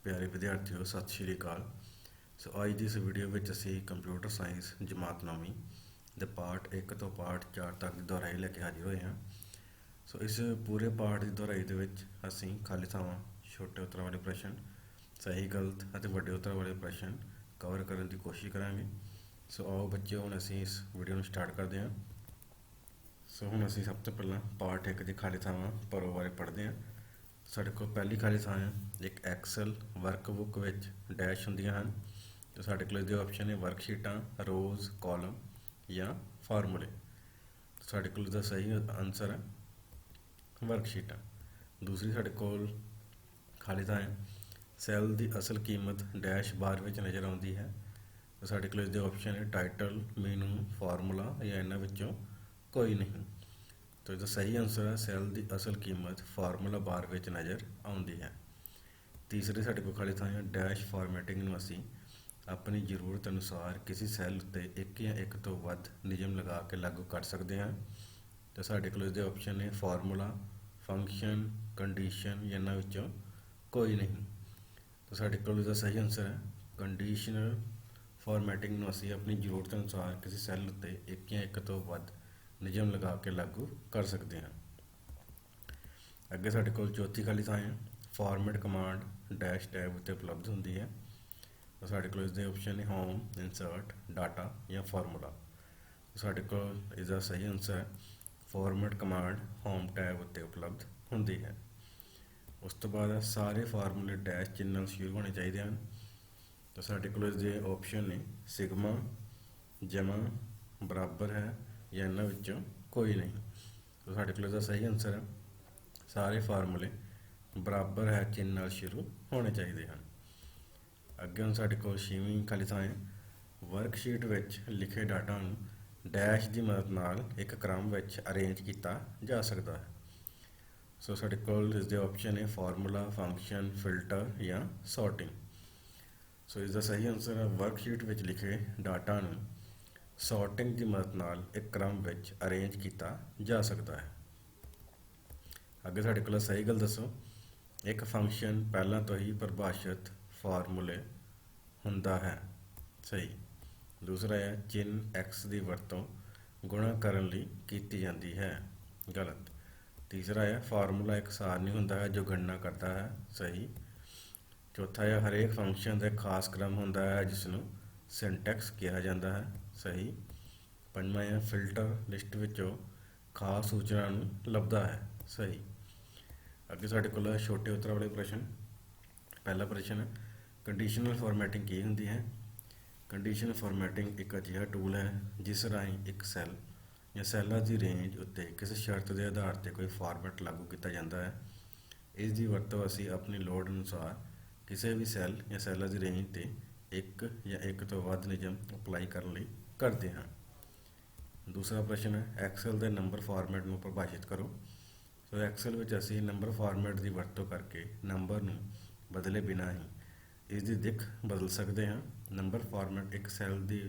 प्यारे विद्यार्थियों सत श्री अकाल। सो अज की इस वीडियो में असी कंप्यूटर साइंस जमात नौवीं दे पार्ट 1 तो पार्ट 4 तक की दोहराई लैके हाजिर होए हैं। सो इस पूरे पार्ट की दोहराई के असी खाली थावां, छोटे उत्तर वाले प्रश्न, सही गलत और वड्डे उत्तर वाले प्रश्न कवर करने की कोशिश करांगे। सो आओ बच्चे हुण असी इस वीडियो में स्टार्ट करते हैं। सो हुण असी सब तो पहला पार्ट 1 की खाली थावां भरो बारे पढ़ते हैं। साढ़े को पहली खाली थां है एक एक्सल वर्कबुक विच डैश होंदियां हन। तो साढ़े को इसके ऑप्शन है वर्कशीटां, रोज़, कॉलम या फार्मूले। तो साढ़े को इसका सही आंसर है वर्कशीटां। दूसरी साढ़े को खाली थां है सैल की असल कीमत डैश बार में नज़र आती है। तो साढ़े को इसके ऑप्शन है टाइटल, मीनू, फार्मूला या इन्हां विचों कोई नहीं। तो इसका सही आंसर है सैल की असल कीमत फार्मूला बार में नज़र आती है। तीसरी साढ़े को खाली थां है डैश फॉर्मैटिंग नूं असीं अपनी जरूरत अनुसार किसी सैल उत्ते एक या एक तो वध नियम लगा के लागू कर सकते हैं। तो साढ़े को इसके ऑप्शन है फार्मूला, फंक्शन, कंडीशन या इन्हां विचों कोई नहीं। तो साढ़े को इसका सही आंसर है कंडीशनल फॉर्मैटिंग नूं असीं अपनी जरूरत अनुसार किसी सैल उत्ते एक या एक तो वध नियम लगा के लागू कर सकते हैं। अगे साढ़े को चौथी खाली थां है फॉर्मेट कमांड डैश टैब उत्ते उपलब्ध होंदी है। तो साढ़े को इसके ऑप्शन है होम, इंसर्ट, डाटा या फार्मूला। तो साढ़े को इसका सही आंसर है फॉर्मेट कमांड होम टैब उत्ते उपलब्ध होंदी है। उस तो बाद सारे फार्मूले डैश चिन्ह नाल शुरू होने चाहिए हैं। तो साढ़े को इसके ऑप्शन ने सिग्मा, जमा, बराबर है या इन्हां विचों कोई नहीं। तो साढ़े को इसका सही आंसर है सारे फार्मूले बराबर है चिन्ह नाल शुरू होने चाहिए हैं। अगे हम साढ़े को छेवीं खाली थां है वर्कशीट विच लिखे डाटा नूं डैश की मदद नाल एक क्रम विच अरेंज किया जा सकता है। सो साढ़े को इसके ऑप्शन है फार्मूला, फंक्शन, फिल्टर या सॉर्टिंग। सो इसका सही आंसर है वर्कशीट विच लिखे डाटा नूं सॉर्टिंग की मदद नाल एक क्रम विच अरेंज किया जा सकता है। अगे साढ़े को सही गल दसो एक फंक्शन पहला तो ही परिभाषित फार्मूले हुंदा है, सही। दूसरा है चिन्ह एक्स की वरतों गुणा करने लई कीती जाती है, गलत। तीसरा है फार्मूला एक सारणी हुंदा है जो गणना करता है, सही। चौथा है हरेक फंक्शन का खास क्रम हुंदा है जिसनों सिंटैक्स कहा जाता है, सही। पंजवां है फिल्टर लिस्ट विचों खास सूचना नूं लभदा है, सही। अगे साढ़े को छोटे उत्तर वाले प्रश्न। पहला प्रश्न है कंडीशनल फॉर्मैटिंग की होंदी है। कंडीशनल फॉर्मैटिंग एक अजिहा टूल है जिस राही एक सैल या सैलों की रेंज उत्ते किसी शर्त के आधार पर कोई फॉर्मैट लागू किया जाता है। इसकी वरतों असीं अपनी लोड़ अनुसार किसी भी सैल या सैलों की रेंज से एक या एक तो वध नियम अप्लाई करने लई करते हैं। दूसरा प्रश्न है एक्सल के नंबर फॉर्मैट में परिभाषित करो। तो एक्सल में असीं नंबर फॉर्मैट की वरतों करके नंबर नूं बदले बिना ही इसकी दिख बदल सकते हैं। नंबर फॉर्मैट एक सैल दी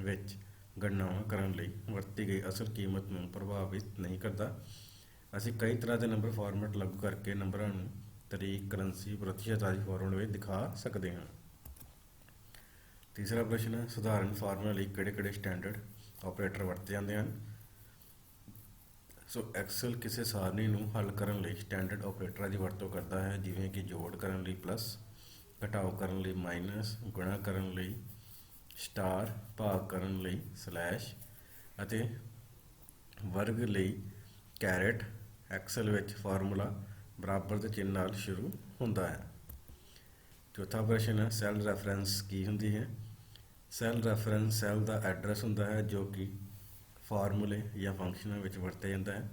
विच गणनावां करने लई वरती गई असल कीमत नूं प्रभावित नहीं करता। असीं कई तरह के नंबर फॉर्मैट लागू करके नंबरां नूं तरीक, करंसी, प्रतिशत आदि फॉर्मैट में दिखा सकते हैं। तीसरा प्रश्न है सधारण फॉर्मूले लई किहड़े-किहड़े स्टैंडर्ड ऑपरेटर वरते जाते हैं। सो एक्सल किसी सारणी नूं हल करने लई स्टैंडर्ड ऑपरेटर की वरतों करता है जिवें कि जोड़ करने लई प्लस, घटाओ करने लई माइनस, गुणा करने लई स्टार, भाग करने लई स्लैश अते वर्ग लई कैरेट। एक्सल विच फार्मूला बराबर के चिन्ह नाल शुरू होंदा है। चौथा प्रश्न है सैल रैफरेंस की होंदी है। सैल रैफरेंस सैल का एड्रैस होंदा है जो कि फार्मूले या फंक्शनों में वरत्या जाता है।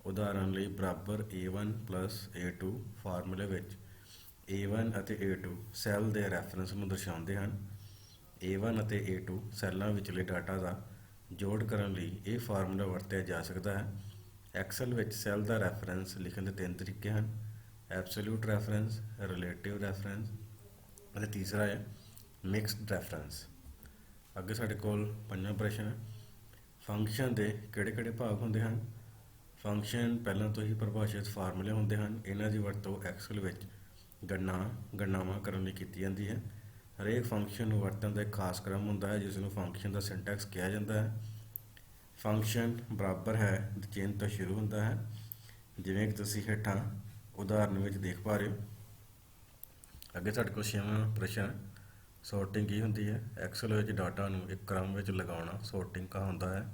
उदाहरण लई बराबर A1 प्लस A2 फार्मूले विच A1 अते A2 सैल के रैफरेंस नूं दर्शाते हैं। A1 अते A2 सैलों विचले डाटा का जोड़ करने लई यह फार्मूला वरत्या जा सकता है। एक्सल विच सैल का रैफरेंस लिखण के 3 तरीके हैं एब्सोल्यूट रैफरेंस, रिलेटिव रैफरेंस और तीसरा है मिक्सड रैफरेंस। अगे साढ़े कोल पंजवां प्रश्न है फंक्शन के किहड़े-किहड़े भाग होंदे हैं। फंक्शन पहलों तो ही परिभाषित फार्मूले होंदे हैं। इन्हां दी वरतों एक्सल विच ਗਣਨਾਵਾਂ ਕਰਨ ਲਈ ਕੀਤੀ ਜਾਂਦੀ ਹੈ। ਹਰੇਕ ਫੰਕਸ਼ਨ ਨੂੰ ਵਰਤਣ ਦਾ ਇੱਕ ਖਾਸ ਕ੍ਰਮ ਹੁੰਦਾ ਹੈ ਜਿਸ ਨੂੰ ਫੰਕਸ਼ਨ ਦਾ ਸਿੰਟੈਕਸ ਕਿਹਾ ਜਾਂਦਾ ਹੈ। ਫੰਕਸ਼ਨ ਬਰਾਬਰ ਹੈ ਦੇ ਚਿੰਨ੍ਹ ਤੋਂ ਸ਼ੁਰੂ ਹੁੰਦਾ ਹੈ, ਜਿਵੇਂ ਕਿ ਤੁਸੀਂ ਹੇਠਾਂ ਉਦਾਹਰਨ ਵਿੱਚ ਦੇਖ ਪਾ ਰਹੇ ਹੋ। ਅੱਗੇ ਸਾਡੇ ਕੋਲ 6ਵਾਂ ਪ੍ਰਸ਼ਨ, ਸੋਰਟਿੰਗ ਕੀ ਹੁੰਦੀ ਹੈ। ਐਕਸਲ ਵਿੱਚ ਡਾਟਾ ਨੂੰ ਇੱਕ ਕ੍ਰਮ ਵਿੱਚ ਲਗਾਉਣਾ ਸੋਰਟਿੰਗ ਕਹਾਉਂਦਾ ਹੈ।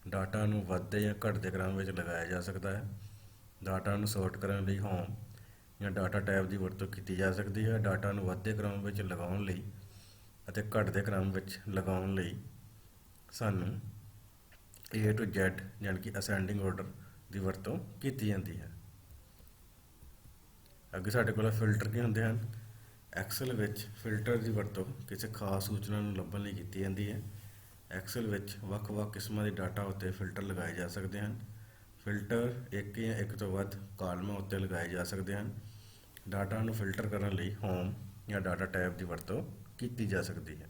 ਡਾਟਾ ਨੂੰ ਵੱਧਦੇ ਜਾਂ ਘਟਦੇ ਕ੍ਰਮ ਵਿੱਚ ਲਗਾਇਆ ਜਾ ਸਕਦਾ ਹੈ। ਡਾਟਾ ਨੂੰ ਸੋਰਟ ਕਰਨ ਲਈ ਹੋਮ ਜਾਂ ਡਾਟਾ ਟੈਬ ਦੀ ਵਰਤੋਂ ਕੀਤੀ ਜਾ ਸਕਦੀ ਹੈ। ਡਾਟਾ ਨੂੰ ਵੱਧਦੇ ਕ੍ਰਮ ਵਿੱਚ ਲਗਾਉਣ ਲਈ ਅਤੇ ਘਟਦੇ ਕ੍ਰਮ ਵਿੱਚ ਲਗਾਉਣ ਲਈ ਸਾਨੂੰ A to Z ਯਾਨੀ ਕਿ ਅਸੈਂਡਿੰਗ ਆਰਡਰ ਦੀ ਵਰਤੋਂ ਕੀਤੀ ਜਾਂਦੀ ਹੈ। ਅੱਗੇ ਸਾਡੇ ਕੋਲ ਫਿਲਟਰ ਕੀ ਹੁੰਦੇ ਹਨ। ਐਕਸਲ ਵਿੱਚ ਫਿਲਟਰ ਦੀ ਵਰਤੋਂ ਕਿਸੇ ਖਾਸ ਸੂਚਨਾ ਨੂੰ ਲੱਭਣ ਲਈ ਕੀਤੀ ਜਾਂਦੀ ਹੈ। ਐਕਸਲ ਵਿੱਚ ਵੱਖ-ਵੱਖ ਕਿਸਮਾਂ ਦੇ ਡਾਟਾ ਉੱਤੇ ਫਿਲਟਰ ਲਗਾਏ ਜਾ ਸਕਦੇ ਹਨ। ਫਿਲਟਰ ਇੱਕ ਜਾਂ ਇੱਕ ਤੋਂ ਵੱਧ ਕਾਲਮਾਂ ਉੱਤੇ ਲਗਾਏ ਜਾ ਸਕਦੇ ਹਨ। ਡਾਟਾ ਨੂੰ ਫਿਲਟਰ ਕਰਨ ਲਈ ਹੋਮ ਜਾਂ ਡਾਟਾ ਟੈਬ ਦੀ ਵਰਤੋਂ ਕੀਤੀ ਜਾ ਸਕਦੀ ਹੈ।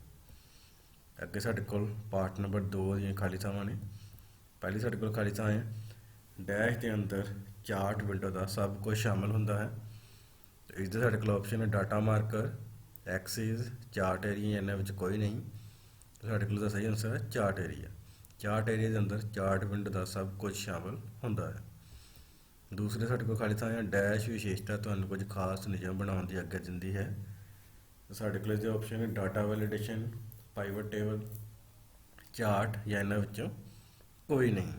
ਅੱਗੇ ਸਾਡੇ ਕੋਲ ਪਾਰਟ ਨੰਬਰ 2 ਦੀਆਂ ਖਾਲੀ ਥਾਵਾਂ ਨੇ। ਪਹਿਲੀ ਸਾਡੇ ਕੋਲ ਖਾਲੀ ਥਾਂ ਹੈ, ਡੈਸ਼ ਦੇ ਅੰਦਰ ਚਾਰਟ ਵਿੰਡੋ ਦਾ ਸਭ ਕੁਝ ਸ਼ਾਮਲ ਹੁੰਦਾ ਹੈ। ਇਸ ਦਾ ਸਾਡੇ ਕੋਲ ਆਪਸ਼ਨ ਹੈ data marker, Axis, chart area, ਇਹਨਾਂ ਵਿੱਚ ਕੋਈ ਨਹੀਂ। ਸਾਡੇ ਕੋਲ ਦਾ ਸਹੀ ਆਨਸਰ ਹੈ ਚਾਰਟ ਏਰੀਆ। ਚਾਰਟ ਏਰੀਆ ਦੇ ਅੰਦਰ ਚਾਰਟ ਵਿੰਡੋ ਦਾ ਸਭ ਕੁਝ ਸ਼ਾਮਲ ਹੁੰਦਾ ਹੈ। ਦੂਸਰੇ ਸਾਡੇ ਕੋਲ ਖਾਲੀ ਥਾਂ ਹੈ, ਡੈਸ਼ ਵਿਸ਼ੇਸ਼ਤਾ ਤੁਹਾਨੂੰ ਕੁਝ ਖਾਸ ਨਿਯਮ ਬਣਾਉਣ ਦੀ ਆਗਿਆ ਦਿੰਦੀ ਹੈ। ਸਾਡੇ ਕੋਲ ਇਹਦੇ ਆਪਸ਼ਨ ਹੈ data validation, pivot table, chart ਜਾਂ ਇਹਨਾਂ ਵਿੱਚੋਂ ਕੋਈ ਨਹੀਂ।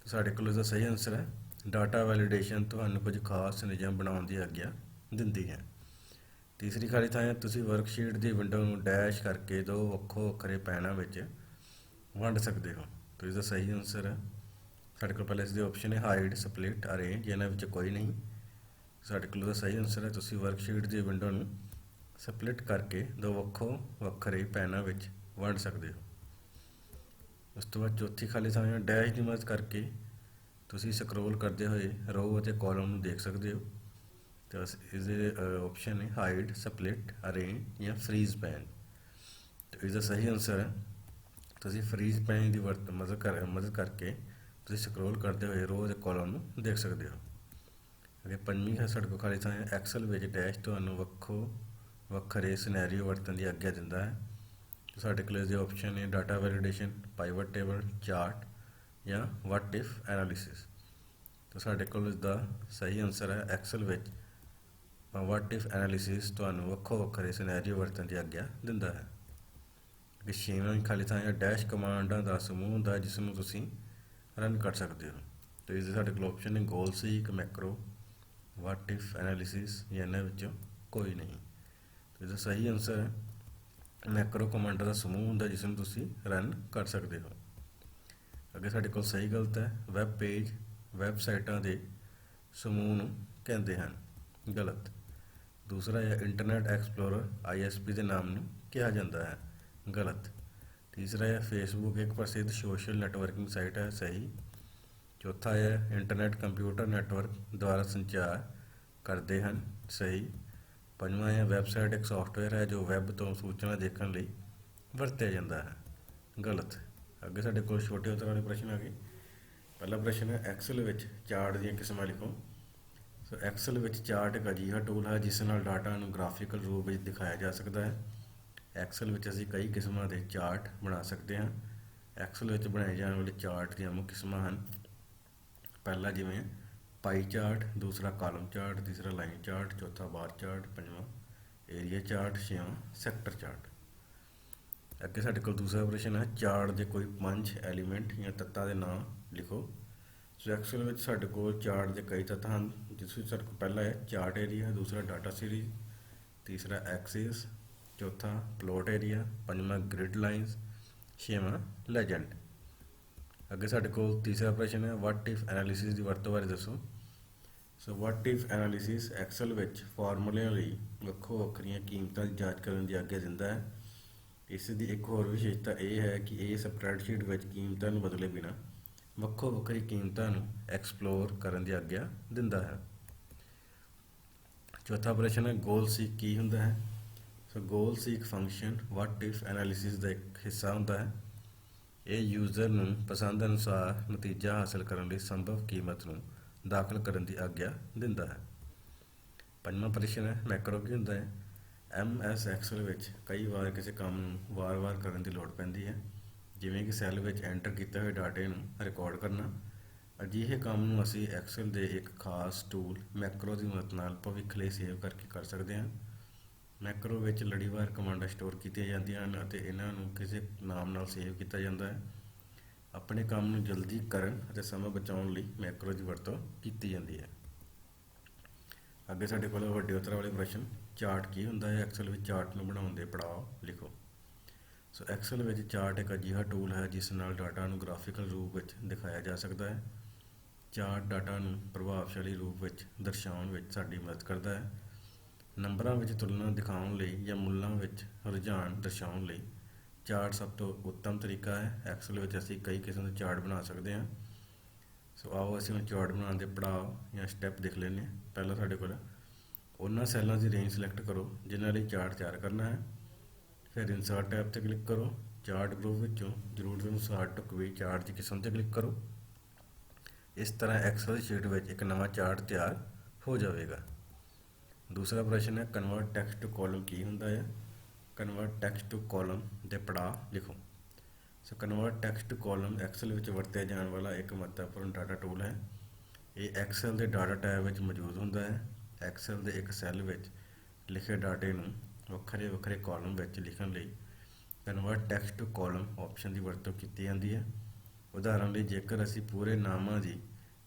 ਸਾਡੇ ਕੋਲ ਇਸਦਾ ਸਹੀ ਆਨਸਰ ਹੈ ਡਾਟਾ ਵੈਲੀਡੇਸ਼ਨ ਤੁਹਾਨੂੰ ਕੁਝ ਖਾਸ ਨਿਯਮ ਬਣਾਉਣ ਦੀ ਆਗਿਆ ਦਿੰਦੀ ਹੈ। ਤੀਸਰੀ ਖਾਲੀ ਥਾਂ ਹੈ, ਤੁਸੀਂ ਵਰਕਸ਼ੀਟ ਦੀ ਵਿੰਡੋ ਨੂੰ ਡੈਸ਼ ਕਰਕੇ ਦੋ ਵੱਖੋ ਵੱਖਰੇ ਪੈਨਾਂ ਵਿੱਚ ਵੰਡ ਸਕਦੇ ਹੋ। ਤਾਂ ਇਸਦਾ ਸਹੀ ਆਨਸਰ ਹੈ ਸਾਡੇ ਕੋਲ ਪਹਿਲੇ ਇਸਦੇ ਆਪਸ਼ਨ ਹੈ ਹਾਈਡ, ਸਪਲਿਟ, ਅਰੇਂਜ, ਇਹਨਾਂ ਵਿੱਚ ਕੋਈ ਨਹੀਂ। ਸਾਡੇ ਕੋਲ ਉਹਦਾ ਸਹੀ ਆਨਸਰ ਹੈ ਤੁਸੀਂ ਵਰਕਸ਼ੀਟ ਦੀ ਵਿੰਡੋ ਨੂੰ ਸਪਲਿਟ ਕਰਕੇ ਦੋ ਵੱਖੋ ਵੱਖਰੇ ਪੈਨਾਂ ਵਿੱਚ ਵੰਡ ਸਕਦੇ ਹੋ। ਉਸ ਤੋਂ ਬਾਅਦ ਚੌਥੀ ਖਾਲੀ ਥਾਂ ਹੈ, ਡੈਸ਼ ਦੀ ਮਦਦ ਕਰਕੇ ਤੁਸੀਂ ਸਕਰੋਲ ਕਰਦੇ ਹੋਏ ਰੋ ਅਤੇ ਕਾਲਮ ਨੂੰ ਦੇਖ ਸਕਦੇ ਹੋ। ਤਾਂ ਇਸਦੇ ਆਪਸ਼ਨ ਹੈ ਹਾਈਡ, ਸਪਲਿਟ, ਅਰੇਂਜ ਜਾਂ ਫਰੀਜ਼ ਪੈਨ। ਤਾਂ ਇਸਦਾ ਸਹੀ ਆਨਸਰ ਹੈ ਤੁਸੀਂ ਫਰੀਜ਼ ਪੈਨ ਦੀ ਮਦਦ ਕਰਕੇ ਤੁਸੀਂ ਸਕਰੋਲ ਕਰਦੇ ਹੋਏ ਰੋ ਅਤੇ ਕਾਲਮ ਨੂੰ ਦੇਖ ਸਕਦੇ ਹੋ। ਅੱਗੇ ਪੰਜਵੀਂ ਹੈ ਸਾਡੇ ਕੋਲ ਖਾਲੀ ਥਾਂ ਹੈ, ਐਕਸਲ ਵਿੱਚ ਡੈਸ਼ ਤੁਹਾਨੂੰ ਵੱਖੋ ਵੱਖਰੇ ਸਿਨੈਰੀਓ ਵਰਤਣ ਦੀ ਆਗਿਆ ਦਿੰਦਾ ਹੈ। ਸਾਡੇ ਕੋਲ ਇਸਦੇ ਆਪਸ਼ਨ ਹੈ data validation, pivot table, chart ਜਾਂ ਵਾਟ ਇਫ ਐਨਾਲਿਸਿਸ। ਤਾਂ ਸਾਡੇ ਕੋਲ ਇਸਦਾ ਸਹੀ ਆਨਸਰ ਹੈ ਐਕਸਲ ਵਿੱਚ ਵਾਟ ਇਫ ਐਨਾਲਿਸਿਸ ਤੁਹਾਨੂੰ ਵੱਖੋ ਵੱਖਰੇ ਸਿਨੈਰੀਓ ਵਰਤਣ ਦੀ ਆਗਿਆ ਦਿੰਦਾ ਹੈ। ਅੱਗੇ ਛੇਵੀਂ ਖਾਲੀ ਥਾਂ ਹੈ, ਡੈਸ਼ ਕਮਾਂਡਾਂ ਦਾ ਸਮੂਹ ਹੁੰਦਾ ਜਿਸ ਨੂੰ ਤੁਸੀਂ ਰਨ ਕਰ ਸਕਦੇ ਹੋ। ਤਾਂ ਇਸਦੇ ਸਾਡੇ ਕੋਲ ਆਪਸ਼ਨ ਹੈ goal seek, macro, what if analysis ਜਾਂ ਇਹਨਾਂ ਵਿੱਚੋਂ ਕੋਈ ਨਹੀਂ। ਇਸਦਾ ਸਹੀ ਆਨਸਰ ਹੈ ਮੈਕਰੋ ਕਮਾਂਡਾਂ ਦਾ ਸਮੂਹ ਹੁੰਦਾ ਜਿਸ ਨੂੰ ਤੁਸੀਂ ਰਨ ਕਰ ਸਕਦੇ ਹੋ। ਅੱਗੇ ਸਾਡੇ ਕੋਲ ਸਹੀ ਗਲਤ ਹੈ, ਵੈਬ ਪੇਜ ਵੈਬਸਾਈਟਾਂ ਦੇ ਸਮੂਹ ਨੂੰ ਕਹਿੰਦੇ ਹਨ, ਗਲਤ। ਦੂਸਰਾ ਹੈ ਇੰਟਰਨੈਟ ਐਕਸਪਲੋਰਰ ISP ਦੇ ਨਾਮ ਨੂੰ ਕਿਹਾ ਜਾਂਦਾ ਹੈ, ਗਲਤ। ਤੀਸਰਾ ਹੈ ਫੇਸਬੁੱਕ ਇੱਕ ਪ੍ਰਸਿੱਧ ਸੋਸ਼ਲ ਨੈਟਵਰਕਿੰਗ ਸਾਈਟ ਹੈ, ਸਹੀ। ਚੌਥਾ ਹੈ ਇੰਟਰਨੈਟ ਕੰਪਿਊਟਰ ਨੈਟਵਰਕ ਦੁਆਰਾ ਸੰਚਾਰ ਕਰਦੇ ਹਨ, ਸਹੀ। ਪੰਜਵਾਂ ਹੈ ਵੈਬਸਾਈਟ ਇੱਕ ਸੌਫਟਵੇਅਰ ਹੈ ਜੋ ਵੈਬ ਤੋਂ ਸੂਚਨਾ ਦੇਖਣ ਲਈ ਵਰਤਿਆ ਜਾਂਦਾ ਹੈ, ਗਲਤ। ਅੱਗੇ ਸਾਡੇ ਕੋਲ ਛੋਟੇ ਉੱਤਰ ਵਾਲੇ ਪ੍ਰਸ਼ਨ ਆ ਗਏ। ਪਹਿਲਾ ਪ੍ਰਸ਼ਨ ਹੈ ਐਕਸਲ ਵਿੱਚ ਚਾਰਟ ਦੀਆਂ ਕਿਸਮਾਂ ਲਿਖੋ। ਸੋ ਐਕਸਲ ਵਿੱਚ ਚਾਰਟ ਇੱਕ ਅਜਿਹਾ ਟੂਲ ਹੈ ਜਿਸ ਨਾਲ ਡਾਟਾ ਨੂੰ ਗ੍ਰਾਫਿਕਲ ਰੂਪ ਵਿੱਚ ਦਿਖਾਇਆ ਜਾ ਸਕਦਾ ਹੈ। ਐਕਸਲ ਵਿੱਚ ਅਸੀਂ ਕਈ ਕਿਸਮਾਂ ਦੇ ਚਾਰਟ ਬਣਾ ਸਕਦੇ ਹਾਂ। ਐਕਸਲ ਵਿੱਚ ਬਣਾਏ ਜਾਣ ਵਾਲੇ ਚਾਰਟ ਦੀਆਂ ਮੁੱਖ ਕਿਸਮਾਂ ਹਨ। ਪਹਿਲਾ ਜਿਵੇਂ ਪਾਈ ਚਾਰਟ, ਦੂਸਰਾ ਕਾਲਮ ਚਾਰਟ, ਤੀਸਰਾ ਲਾਈਨ ਚਾਰਟ, ਚੌਥਾ ਬਾਰ ਚਾਰਟ, ਪੰਜਵਾਂ ਏਰੀਆ ਚਾਰਟ, ਛੇਵਾਂ ਸੈਕਟਰ ਚਾਰਟ। ਅੱਗੇ ਸਾਡੇ ਕੋਲ ਦੂਸਰਾ ਪ੍ਰਸ਼ਨ ਹੈ ਚਾਰਟ ਦੇ ਕੋਈ 5 ਐਲੀਮੈਂਟ ਜਾਂ ਤੱਤਾਂ ਦੇ ਨਾਮ ਲਿਖੋ। ਸੋ ਐਕਸਲ ਵਿੱਚ ਸਾਡੇ ਕੋਲ ਚਾਰਟ ਦੇ ਕਈ ਤੱਤ ਹਨ ਜਿਸ ਵਿੱਚ ਸਾਡੇ ਕੋਲ ਪਹਿਲਾ ਹੈ ਚਾਰਟ ਏਰੀਆ, ਦੂਸਰਾ ਡਾਟਾ ਸੀਰੀਜ਼, ਤੀਸਰਾ ਐਕਸਿਸ, ਚੌਥਾ ਪਲੋਟ ਏਰੀਆ, ਪੰਜਵਾਂ ਗ੍ਰਿਡ ਲਾਈਨਸ, ਛੇਵਾਂ ਲੈਜੈਂਡ। ਅੱਗੇ ਸਾਡੇ ਕੋਲ ਤੀਸਰਾ ਪ੍ਰਸ਼ਨ ਹੈ ਵਾਟ ਇਫ ਐਨਾਲਿਸਿਸ ਦੀ ਵਰਤੋਂ ਬਾਰੇ ਦੱਸੋ। ਸੋ ਵਾਟ ਇਫ ਐਨਾਲਿਸਿਸ ਐਕਸਲ ਵਿੱਚ ਫਾਰਮੂਲਿਆਂ ਲਈ ਵੱਖੋ ਵੱਖਰੀਆਂ ਕੀਮਤਾਂ ਦੀ ਜਾਂਚ ਕਰਨ ਦੀ ਆਗਿਆ ਦਿੰਦਾ ਹੈ। ਇਸ ਦੀ ਇੱਕ ਹੋਰ ਵਿਸ਼ੇਸ਼ਤਾ ਇਹ ਹੈ ਕਿ ਇਹ ਸਪਰੈਡਸ਼ੀਟ ਵਿੱਚ ਕੀਮਤਾਂ ਨੂੰ ਬਦਲੇ ਬਿਨਾਂ ਵੱਖੋ ਵੱਖਰੀ ਕੀਮਤਾਂ ਨੂੰ ਐਕਸਪਲੋਰ ਕਰਨ ਦੀ ਆਗਿਆ ਦਿੰਦਾ ਹੈ। ਚੌਥਾ ਪ੍ਰਸ਼ਨ ਹੈ ਗੋਲ ਸੀਕ ਕੀ ਹੁੰਦਾ ਹੈ। So goal seek function what if analysis ਦਾ ਇੱਕ ਹਿੱਸਾ ਹੁੰਦਾ ਹੈ। ਇਹ ਯੂਜ਼ਰ ਨੂੰ ਪਸੰਦ ਅਨੁਸਾਰ ਨਤੀਜਾ ਹਾਸਲ ਕਰਨ ਲਈ ਸੰਭਵ ਕੀਮਤ ਨੂੰ ਦਾਖਲ ਕਰਨ ਦੀ ਆਗਿਆ ਦਿੰਦਾ ਹੈ। ਪੰਜਵਾਂ ਪ੍ਰਸ਼ਨ ਹੈ ਮੈਕਰੋ ਕੀ ਹੁੰਦਾ ਹੈ। MS ਐਕਸਲ ਵਿੱਚ ਕਈ ਵਾਰ ਕਿਸੇ ਕੰਮ ਨੂੰ ਵਾਰ-ਵਾਰ ਕਰਨ ਦੀ ਲੋੜ ਪੈਂਦੀ ਹੈ, ਜਿਵੇਂ ਕਿ ਸੈੱਲ ਵਿੱਚ ਐਂਟਰ ਕੀਤੇ ਹੋਏ ਡਾਟੇ ਨੂੰ ਰਿਕਾਰਡ ਕਰਨਾ। ਅਜਿਹੇ ਕੰਮ ਨੂੰ ਅਸੀਂ ਐਕਸਲ ਦੇ ਇੱਕ ਖਾਸ ਟੂਲ ਮੈਕਰੋ ਦੀ ਮਦਦ ਨਾਲ ਭਵਿੱਖ ਲਈ ਸੇਵ ਕਰਕੇ ਕਰ ਸਕਦੇ ਹਾਂ। ਮੈਕਰੋ ਵਿੱਚ ਲੜੀਵਾਰ ਕਮਾਂਡਾਂ ਸਟੋਰ ਕੀਤੀਆਂ ਜਾਂਦੀਆਂ ਹਨ ਅਤੇ ਇਹਨਾਂ ਨੂੰ ਕਿਸੇ ਨਾਮ ਨਾਲ ਸੇਵ ਕੀਤਾ ਜਾਂਦਾ ਹੈ। ਆਪਣੇ ਕੰਮ ਨੂੰ ਜਲਦੀ ਕਰਨ ਅਤੇ ਸਮਾਂ ਬਚਾਉਣ ਲਈ ਮੈਕਰੋ ਦੀ ਵਰਤੋਂ ਕੀਤੀ ਜਾਂਦੀ ਹੈ। ਅੱਗੇ ਸਾਡੇ ਕੋਲ ਵੱਡੇ ਉੱਤਰ ਵਾਲੇ ਪ੍ਰਸ਼ਨ। ਚਾਰਟ ਕੀ ਹੁੰਦਾ ਹੈ। ਐਕਸਲ ਵਿੱਚ ਚਾਰਟ ਨੂੰ ਬਣਾਉਣ ਦੇ ਪੜਾਅ ਲਿਖੋ। ਸੋ ਐਕਸਲ ਵਿੱਚ ਚਾਰਟ ਇੱਕ ਅਜਿਹਾ ਟੂਲ ਹੈ ਜਿਸ ਨਾਲ ਡਾਟਾ ਨੂੰ ਗ੍ਰਾਫਿਕਲ ਰੂਪ ਵਿੱਚ ਦਿਖਾਇਆ ਜਾ ਸਕਦਾ ਹੈ। ਚਾਰਟ ਡਾਟਾ ਨੂੰ ਪ੍ਰਭਾਵਸ਼ਾਲੀ ਰੂਪ ਵਿੱਚ ਦਰਸਾਉਣ ਵਿੱਚ ਸਾਡੀ ਮਦਦ ਕਰਦਾ ਹੈ। ਨੰਬਰਾਂ ਵਿੱਚ ਤੁਲਨਾ ਦਿਖਾਉਣ ਲਈ ਜਾਂ ਮੁੱਲਾਂ ਵਿੱਚ ਰੁਝਾਨ ਦਰਸਾਉਣ ਲਈ ਚਾਰਟ ਸਭ ਤੋਂ ਉੱਤਮ ਤਰੀਕਾ ਹੈ। ਐਕਸਲ ਵਿੱਚ ਅਸੀਂ ਕਈ ਕਿਸਮ ਦੇ ਚਾਰਟ ਬਣਾ ਸਕਦੇ ਹਾਂ। ਸੋ ਆਓ ਅਸੀਂ ਹੁਣ ਚਾਰਟ ਬਣਾਉਣ ਦੇ ਪੜਾਅ ਜਾਂ ਸਟੈਪ ਦੇਖ ਲੈਂਦੇ ਹਾਂ। ਪਹਿਲਾਂ ਸਾਡੇ ਕੋਲ ਉਹਨਾਂ ਸੈੱਲਾਂ ਦੀ ਰੇਂਜ ਸਿਲੈਕਟ ਕਰੋ ਜਿਨ੍ਹਾਂ ਲਈ ਚਾਰਟ ਤਿਆਰ ਕਰਨਾ ਹੈ। ਫਿਰ ਇਨਸਰਟ ਟੈਬ 'ਤੇ ਕਲਿੱਕ ਕਰੋ। ਚਾਰਟ ਗਰੁੱਪ ਵਿੱਚੋਂ ਜ਼ਰੂਰਤ ਅਨੁਸਾਰ ਢੁਕਵੀਂ ਚਾਰਟ ਦੀ ਕਿਸਮ 'ਤੇ ਕਲਿੱਕ ਕਰੋ। ਇਸ ਤਰ੍ਹਾਂ ਐਕਸਲ ਸ਼ੀਟ ਵਿੱਚ ਇੱਕ ਨਵਾਂ ਚਾਰਟ ਤਿਆਰ ਹੋ ਜਾਵੇਗਾ। ਦੂਸਰਾ ਪ੍ਰਸ਼ਨ ਹੈ ਕਨਵਰਟ ਟੈਕਸਟ ਟੂ ਕਾਲਮ ਕੀ ਹੁੰਦਾ ਹੈ। ਕਨਵਰਟ ਟੈਕਸਟ ਟੂ ਕਾਲਮ ਦੇ ਪੜਾਅ ਲਿਖੋ। So convert text to column excel ਵਿੱਚ ਵਰਤਿਆ ਜਾਣ ਵਾਲਾ ਇੱਕ ਮਹੱਤਵਪੂਰਨ ਡਾਟਾ ਟੂਲ ਹੈ। ਇਹ ਐਕਸਲ ਦੇ ਡਾਟਾ ਟੈਬ ਵਿੱਚ ਮੌਜੂਦ ਹੁੰਦਾ ਹੈ। ਐਕਸਲ ਦੇ ਇੱਕ ਸੈੱਲ ਵਿੱਚ ਲਿਖੇ ਡਾਟੇ ਨੂੰ ਵੱਖਰੇ ਵੱਖਰੇ ਕਾਲਮ ਵਿੱਚ ਲਿਖਣ ਲਈ convert text to column option ਦੀ ਵਰਤੋਂ ਕੀਤੀ ਜਾਂਦੀ ਹੈ। ਉਦਾਹਰਨ ਲਈ ਜੇਕਰ ਅਸੀਂ ਪੂਰੇ ਨਾਮਾਂ ਦੀ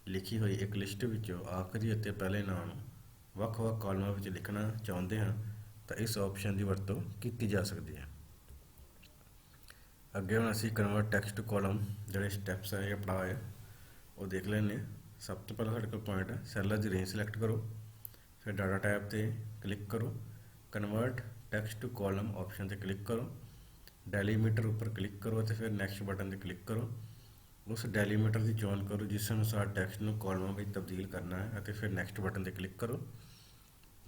ਲਿਖੀ ਹੋਈ ਇੱਕ ਲਿਸਟ ਵਿੱਚੋਂ ਆਖਰੀ ਅਤੇ ਪਹਿਲੇ ਨਾਮ ਨੂੰ ਵੱਖ-ਵੱਖ ਕਾਲਮਾਂ ਵਿੱਚ ਲਿਖਣਾ ਚਾਹੁੰਦੇ ਹਾਂ ਤਾਂ ਇਸ ਆਪਸ਼ਨ ਦੀ ਵਰਤੋਂ ਕੀਤੀ ਜਾ ਸਕਦੀ ਹੈ। ਅੱਗੇ ਹੁਣ ਅਸੀਂ ਕਨਵਰਟ ਟੈਕਸਟ ਟੂ ਕਾਲਮ ਜਿਹੜੇ ਸਟੈਪਸ ਹੈ ਜਾਂ ਪੜਾਅ ਹੈ ਉਹ ਦੇਖ ਲੈਂਦੇ ਹਾਂ। ਸਭ ਤੋਂ ਪਹਿਲਾਂ ਸਾਡੇ ਕੋਲ ਪੁਆਇੰਟ ਹੈ ਸੈੱਲਾਂ ਦੀ ਰੇਂਜ ਸਿਲੈਕਟ ਕਰੋ। ਫਿਰ ਡਾਟਾ ਟੈਬ 'ਤੇ ਕਲਿੱਕ ਕਰੋ। Convert text to column option 'ਤੇ ਕਲਿੱਕ ਕਰੋ। ਡੈਲੀਮੀਟਰ ਉੱਪਰ ਕਲਿੱਕ ਕਰੋ ਅਤੇ ਫਿਰ ਨੈਕਸਟ ਬਟਨ 'ਤੇ ਕਲਿੱਕ ਕਰੋ। ਉਸ ਡੈਲੀਮੀਟਰ ਦੀ ਚੋਣ ਕਰੋ ਜਿਸ ਅਨੁਸਾਰ ਟੈਕਸਟ ਨੂੰ ਕਾਲਮਾਂ ਵਿੱਚ ਤਬਦੀਲ ਕਰਨਾ ਹੈ ਅਤੇ ਫਿਰ ਨੈਕਸਟ ਬਟਨ 'ਤੇ ਕਲਿੱਕ ਕਰੋ।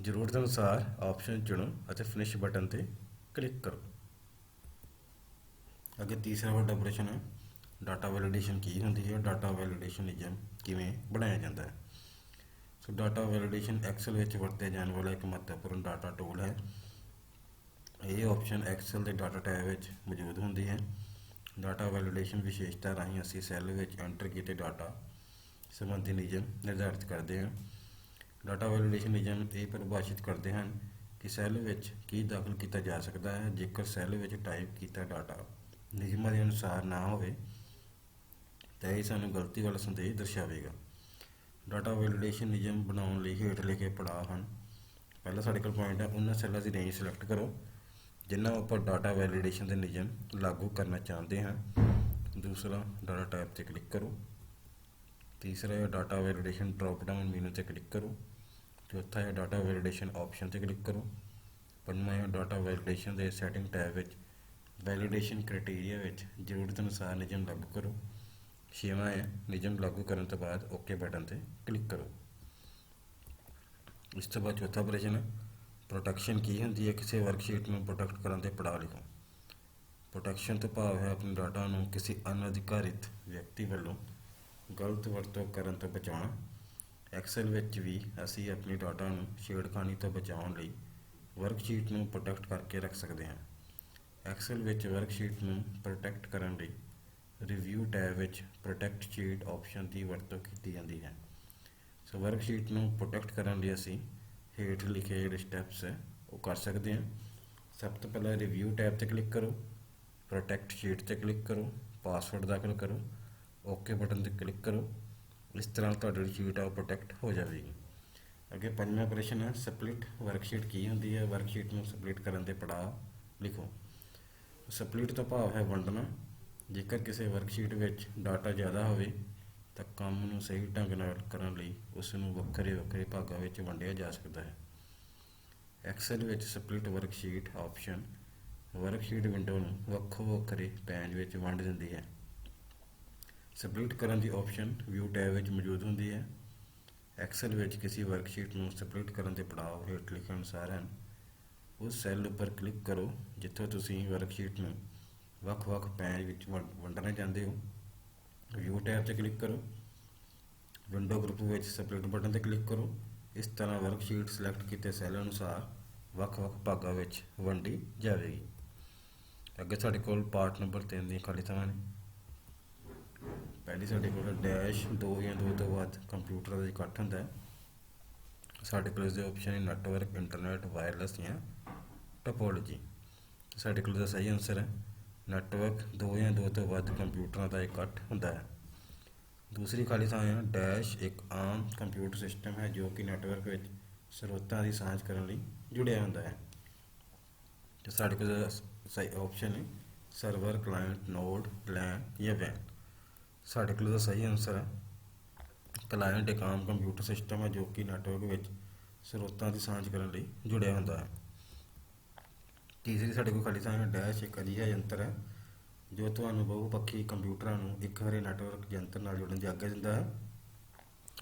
ਜ਼ਰੂਰਤ ਅਨੁਸਾਰ ਆਪਸ਼ਨ ਚੁਣੋ ਅਤੇ ਫਿਨਿਸ਼ ਬਟਨ 'ਤੇ ਕਲਿੱਕ ਕਰੋ। ਅੱਗੇ ਤੀਸਰਾ ਵੱਡਾ ਪ੍ਰਸ਼ਨ ਹੈ ਡਾਟਾ ਵੈਲੀਡੇਸ਼ਨ ਕੀ ਹੁੰਦੀ ਹੈ। ਡਾਟਾ ਵੈਲੀਡੇਸ਼ਨ ਨਿਯਮ ਕਿਵੇਂ ਬਣਾਇਆ ਜਾਂਦਾ ਹੈ। ਸੋ ਡਾਟਾ ਵੈਲੀਡੇਸ਼ਨ ਐਕਸਲ ਵਿੱਚ ਵਰਤਿਆ ਜਾਣ ਵਾਲਾ ਇੱਕ ਮਹੱਤਵਪੂਰਨ ਡਾਟਾ ਟੂਲ ਹੈ। ਇਹ ਆਪਸ਼ਨ ਐਕਸਲ ਦੇ ਡਾਟਾ ਟੈਬ ਵਿੱਚ ਮੌਜੂਦ ਹੁੰਦੀ ਹੈ। ਡਾਟਾ ਵੈਲੀਡੇਸ਼ਨ ਵਿਸ਼ੇਸ਼ਤਾ ਰਾਹੀਂ ਅਸੀਂ ਸੈੱਲ ਵਿੱਚ ਐਂਟਰ ਕੀਤੇ ਡਾਟਾ ਸੰਬੰਧੀ ਨਿਯਮ ਨਿਰਧਾਰਿਤ ਕਰਦੇ ਹਾਂ। ਡਾਟਾ ਵੈਲੀਡੇਸ਼ਨ ਨਿਯਮ ਇਹ ਪਰਿਭਾਸ਼ਿਤ ਕਰਦੇ ਹਨ ਕਿ ਸੈੱਲ ਵਿੱਚ ਕੀ ਦਾਖਲ ਕੀਤਾ ਜਾ ਸਕਦਾ ਹੈ। ਜੇਕਰ ਸੈੱਲ ਵਿੱਚ ਟਾਈਪ ਕੀਤਾ ਡਾਟਾ ਨਿਯਮਾਂ ਦੇ ਅਨੁਸਾਰ ਨਾ ਹੋਵੇ ਤਾਂ ਇਹ ਸਾਨੂੰ ਗਲਤੀ ਵਾਲਾ ਸੰਦੇਸ਼ ਦਰਸਾਵੇਗਾ। ਡਾਟਾ ਵੈਲੀਡੇਸ਼ਨ ਨਿਯਮ ਬਣਾਉਣ ਲਈ ਹੇਠ ਲਿਖੇ ਪੜਾਅ ਹਨ। ਪਹਿਲਾ ਸਾਡੇ ਕੋਲ ਪੁਆਇੰਟ ਹੈ ਉਹਨਾਂ ਸੈੱਲਾਂ ਦੀ ਰੇਂਜ ਸਿਲੈਕਟ ਕਰੋ ਜਿਨ੍ਹਾਂ ਉੱਪਰ ਡਾਟਾ ਵੈਲੀਡੇਸ਼ਨ ਦੇ ਨਿਯਮ ਲਾਗੂ ਕਰਨਾ ਚਾਹੁੰਦੇ ਹਾਂ। ਦੂਸਰਾ ਡਾਟਾ ਟੈਬ 'ਤੇ ਕਲਿੱਕ ਕਰੋ। ਤੀਸਰਾ ਹੈ ਡਾਟਾ ਵੈਲੀਡੇਸ਼ਨ ਡਰੌਪ ਡਾਊਨ ਮੈਨੂ 'ਤੇ ਕਲਿੱਕ ਕਰੋ। ਚੌਥਾ ਹੈ ਡਾਟਾ ਵੈਲੀਡੇਸ਼ਨ ਆਪਸ਼ਨ 'ਤੇ ਕਲਿੱਕ ਕਰੋ। ਪੰਜਵਾਂ ਹੈ ਡਾਟਾ ਵੈਲੀਡੇਸ਼ਨ ਦੇ ਸੈਟਿੰਗ ਟੈਬ ਵਿੱਚ ਵੈਲੀਡੇਸ਼ਨ ਕ੍ਰਾਈਟੇਰੀਆ ਵਿੱਚ ਜ਼ਰੂਰਤ ਅਨੁਸਾਰ ਨਿਯਮ ਲਾਗੂ ਕਰੋ। ਛੇਵਾਂ ਹੈ ਨਿਯਮ ਲਾਗੂ ਕਰਨ ਤੋਂ ਬਾਅਦ ਓਕੇ ਬਟਨ 'ਤੇ ਕਲਿੱਕ ਕਰੋ। ਇਸ ਤੋਂ ਬਾਅਦ ਚੌਥਾ ਪ੍ਰਸ਼ਨ ਹੈ ਪ੍ਰੋਟੈਕਸ਼ਨ ਕੀ ਹੁੰਦੀ ਹੈ। ਕਿਸੇ ਵਰਕਸ਼ੀਟ ਨੂੰ ਪ੍ਰੋਟੈਕਟ ਕਰਨ ਦੇ ਪੜਾਅ ਲਿਖੋ। ਪ੍ਰੋਟੈਕਸ਼ਨ ਤੋਂ ਭਾਵ ਹੈ ਆਪਣੇ ਡਾਟਾ ਨੂੰ ਕਿਸੇ ਅਣਅਧਿਕਾਰਿਤ ਵਿਅਕਤੀ ਵੱਲੋਂ ਗਲਤ ਵਰਤੋਂ ਕਰਨ ਤੋਂ ਬਚਾਉਣਾ। ਐਕਸਲ ਵਿੱਚ ਵੀ ਅਸੀਂ ਆਪਣੇ ਡਾਟਾ ਨੂੰ ਛੇੜਖਾਨੀ ਤੋਂ ਬਚਾਉਣ ਲਈ ਵਰਕਸ਼ੀਟ ਨੂੰ ਪ੍ਰੋਟੈਕਟ ਕਰਕੇ ਰੱਖ ਸਕਦੇ ਹਾਂ। ਐਕਸਲ ਵਿੱਚ ਵਰਕਸ਼ੀਟ ਨੂੰ ਪ੍ਰੋਟੈਕਟ ਕਰਨ ਲਈ ਰਿਵਿਊ ਟੈਬ ਵਿੱਚ ਪ੍ਰੋਟੈਕਟ ਸ਼ੀਟ ਆਪਸ਼ਨ ਦੀ ਵਰਤੋਂ ਕੀਤੀ ਜਾਂਦੀ ਹੈ। ਸੋ ਵਰਕਸ਼ੀਟ ਨੂੰ ਪ੍ਰੋਟੈਕਟ ਕਰਨ ਲਈ ਅਸੀਂ ਹੇਠ ਲਿਖੇ ਜਿਹੜੇ ਸਟੈਪਸ ਹੈ ਉਹ ਕਰ ਸਕਦੇ ਹਾਂ। ਸਭ ਤੋਂ ਪਹਿਲਾਂ ਰਿਵਿਊ ਟੈਬ 'ਤੇ ਕਲਿੱਕ ਕਰੋ। ਪ੍ਰੋਟੈਕਟ ਸ਼ੀਟ 'ਤੇ ਕਲਿੱਕ ਕਰੋ। ਪਾਸਵਰਡ ਦਾਖਲ ਕਰੋ। ਓਕੇ ਬਟਨ 'ਤੇ ਕਲਿੱਕ ਕਰੋ। ਇਸ ਤਰ੍ਹਾਂ ਤੁਹਾਡੀ ਸ਼ੀਟ ਆ ਉਹ ਪ੍ਰੋਟੈਕਟ ਹੋ ਜਾਵੇਗੀ। ਅੱਗੇ ਪੰਜਵਾਂ ਪ੍ਰਸ਼ਨ ਹੈ ਸਪਲਿਟ ਵਰਕਸ਼ੀਟ ਕੀ ਹੁੰਦੀ ਹੈ। ਵਰਕਸ਼ੀਟ ਨੂੰ ਸਪਲਿਟ ਕਰਨ ਦੇ ਪੜਾਅ ਲਿਖੋ। ਸਪਲਿਟ ਤੋਂ ਭਾਵ ਹੈ ਵੰਡਣਾ। ਜੇਕਰ ਕਿਸੇ ਵਰਕਸ਼ੀਟ ਵਿੱਚ ਡਾਟਾ ਜ਼ਿਆਦਾ ਹੋਵੇ ਤਾਂ ਕੰਮ ਨੂੰ ਸਹੀ ਢੰਗ ਨਾਲ ਕਰਨ ਲਈ ਉਸ ਨੂੰ ਵੱਖਰੇ ਵੱਖਰੇ ਭਾਗਾਂ ਵਿੱਚ ਵੰਡਿਆ ਜਾ ਸਕਦਾ ਹੈ। ਐਕਸਲ ਵਿੱਚ split worksheet option worksheet window ਨੂੰ ਵੱਖੋ ਵੱਖਰੇ ਪੈਜ ਵਿੱਚ ਵੰਡ ਦਿੰਦੀ ਹੈ। ਸਪਲਿਟ ਕਰਨ ਦੀ ਆਪਸ਼ਨ ਵਿਊ ਟੈਬ ਵਿੱਚ ਮੌਜੂਦ ਹੁੰਦੀ ਹੈ। ਐਕਸਲ ਵਿੱਚ ਕਿਸੇ ਵਰਕਸ਼ੀਟ ਨੂੰ ਸਪਲਿਟ ਕਰਨ ਦੇ ਪੜਾਅ ਹੇਠ ਲਿਖੇ ਅਨੁਸਾਰ ਹਨ। ਉਸ ਸੈੱਲ ਉੱਪਰ ਕਲਿੱਕ ਕਰੋ ਜਿੱਥੋਂ ਤੁਸੀਂ ਵਰਕਸ਼ੀਟ ਨੂੰ ਵੱਖ-ਵੱਖ ਪੈਜ ਵਿੱਚ ਵੰਡਣਾ ਚਾਹੁੰਦੇ ਹੋ। ਵਿਊ ਟੈਬ 'ਤੇ ਕਲਿੱਕ ਕਰੋ। ਵਿੰਡੋ ਗਰੁੱਪ ਵਿੱਚ ਸਪਲਿਟ ਬਟਨ 'ਤੇ ਕਲਿੱਕ ਕਰੋ। ਇਸ ਤਰ੍ਹਾਂ ਵਰਕਸ਼ੀਟ ਸਿਲੈਕਟ ਕੀਤੇ ਸੈੱਲ ਅਨੁਸਾਰ ਵੱਖ-ਵੱਖ ਭਾਗਾਂ ਵਿੱਚ ਵੰਡੀ ਜਾਵੇਗੀ। ਅੱਗੇ ਸਾਡੇ ਕੋਲ ਪਾਰਟ ਨੰਬਰ 3 ਦੀਆਂ ਖਾਲੀ ਥਾਵਾਂ ਨੇ। ਪਹਿਲੀ ਸਾਡੇ ਕੋਲ ਡੈਸ਼ 2 ਜਾਂ 2 ਤੋਂ ਵੱਧ ਕੰਪਿਊਟਰ ਦਾ ਇਕੱਠ ਹੁੰਦਾ ਹੈ। ਸਾਡੇ ਕੋਲ ਇਸਦੇ ਆਪਸ਼ਨ ਹੈ ਨੈਟਵਰਕ, ਇੰਟਰਨੈਟ, ਵਾਇਰਲੈਸ ਜਾਂ ਟੋਪੋਲੋਜੀ। ਸਾਡੇ ਕੋਲ ਦਾ ਸਹੀ ਆਨਸਰ ਹੈ ਨੈਟਵਰਕ 2 ਜਾਂ 2 ਤੋਂ ਵੱਧ ਕੰਪਿਊਟਰਾਂ ਦਾ ਇਕੱਠ ਹੁੰਦਾ ਹੈ। ਦੂਸਰੀ ਖਾਲੀ ਥਾਂ ਹੈ ਡੈਸ਼ ਇੱਕ ਆਮ ਕੰਪਿਊਟਰ ਸਿਸਟਮ ਹੈ ਜੋ ਕਿ ਨੈਟਵਰਕ ਵਿੱਚ ਸਰੋਤਾਂ ਦੀ ਸਾਂਝ ਕਰਨ ਲਈ ਜੁੜਿਆ ਹੁੰਦਾ ਹੈ। ਤੇ ਸਾਡੇ ਕੋਲ ਸਹੀ ਆਪਸ਼ਨ ਹੈ ਸਰਵਰ, ਕਲਾਇੰਟ, ਨੋਡ, ਲੈਨ ਜਾਂ ਵੈਨ। ਸਾਡੇ ਕੋਲ ਦਾ ਸਹੀ ਆਨਸਰ ਹੈ ਕਲਾਇੰਟ ਇੱਕ ਆਮ ਕੰਪਿਊਟਰ ਸਿਸਟਮ ਹੈ ਜੋ ਕਿ ਨੈਟਵਰਕ ਵਿੱਚ ਸਰੋਤਾਂ ਦੀ ਸਾਂਝ ਕਰਨ ਲਈ ਜੁੜਿਆ ਹੁੰਦਾ ਹੈ। ਤੀਸਰੀ ਸਾਡੇ ਕੋਲ ਖਾਲੀ ਥਾਂ ਹੈ ਡੈਸ਼ ਇੱਕ ਅਜਿਹਾ ਯੰਤਰ ਹੈ ਜੋ ਤੁਹਾਨੂੰ ਬਹੁਪੱਖੀ ਕੰਪਿਊਟਰਾਂ ਨੂੰ ਇੱਕ ਹਰੇ ਨੈਟਵਰਕ ਯੰਤਰ ਨਾਲ ਜੁੜਨ ਦੀ ਆਗਿਆ ਦਿੰਦਾ ਹੈ।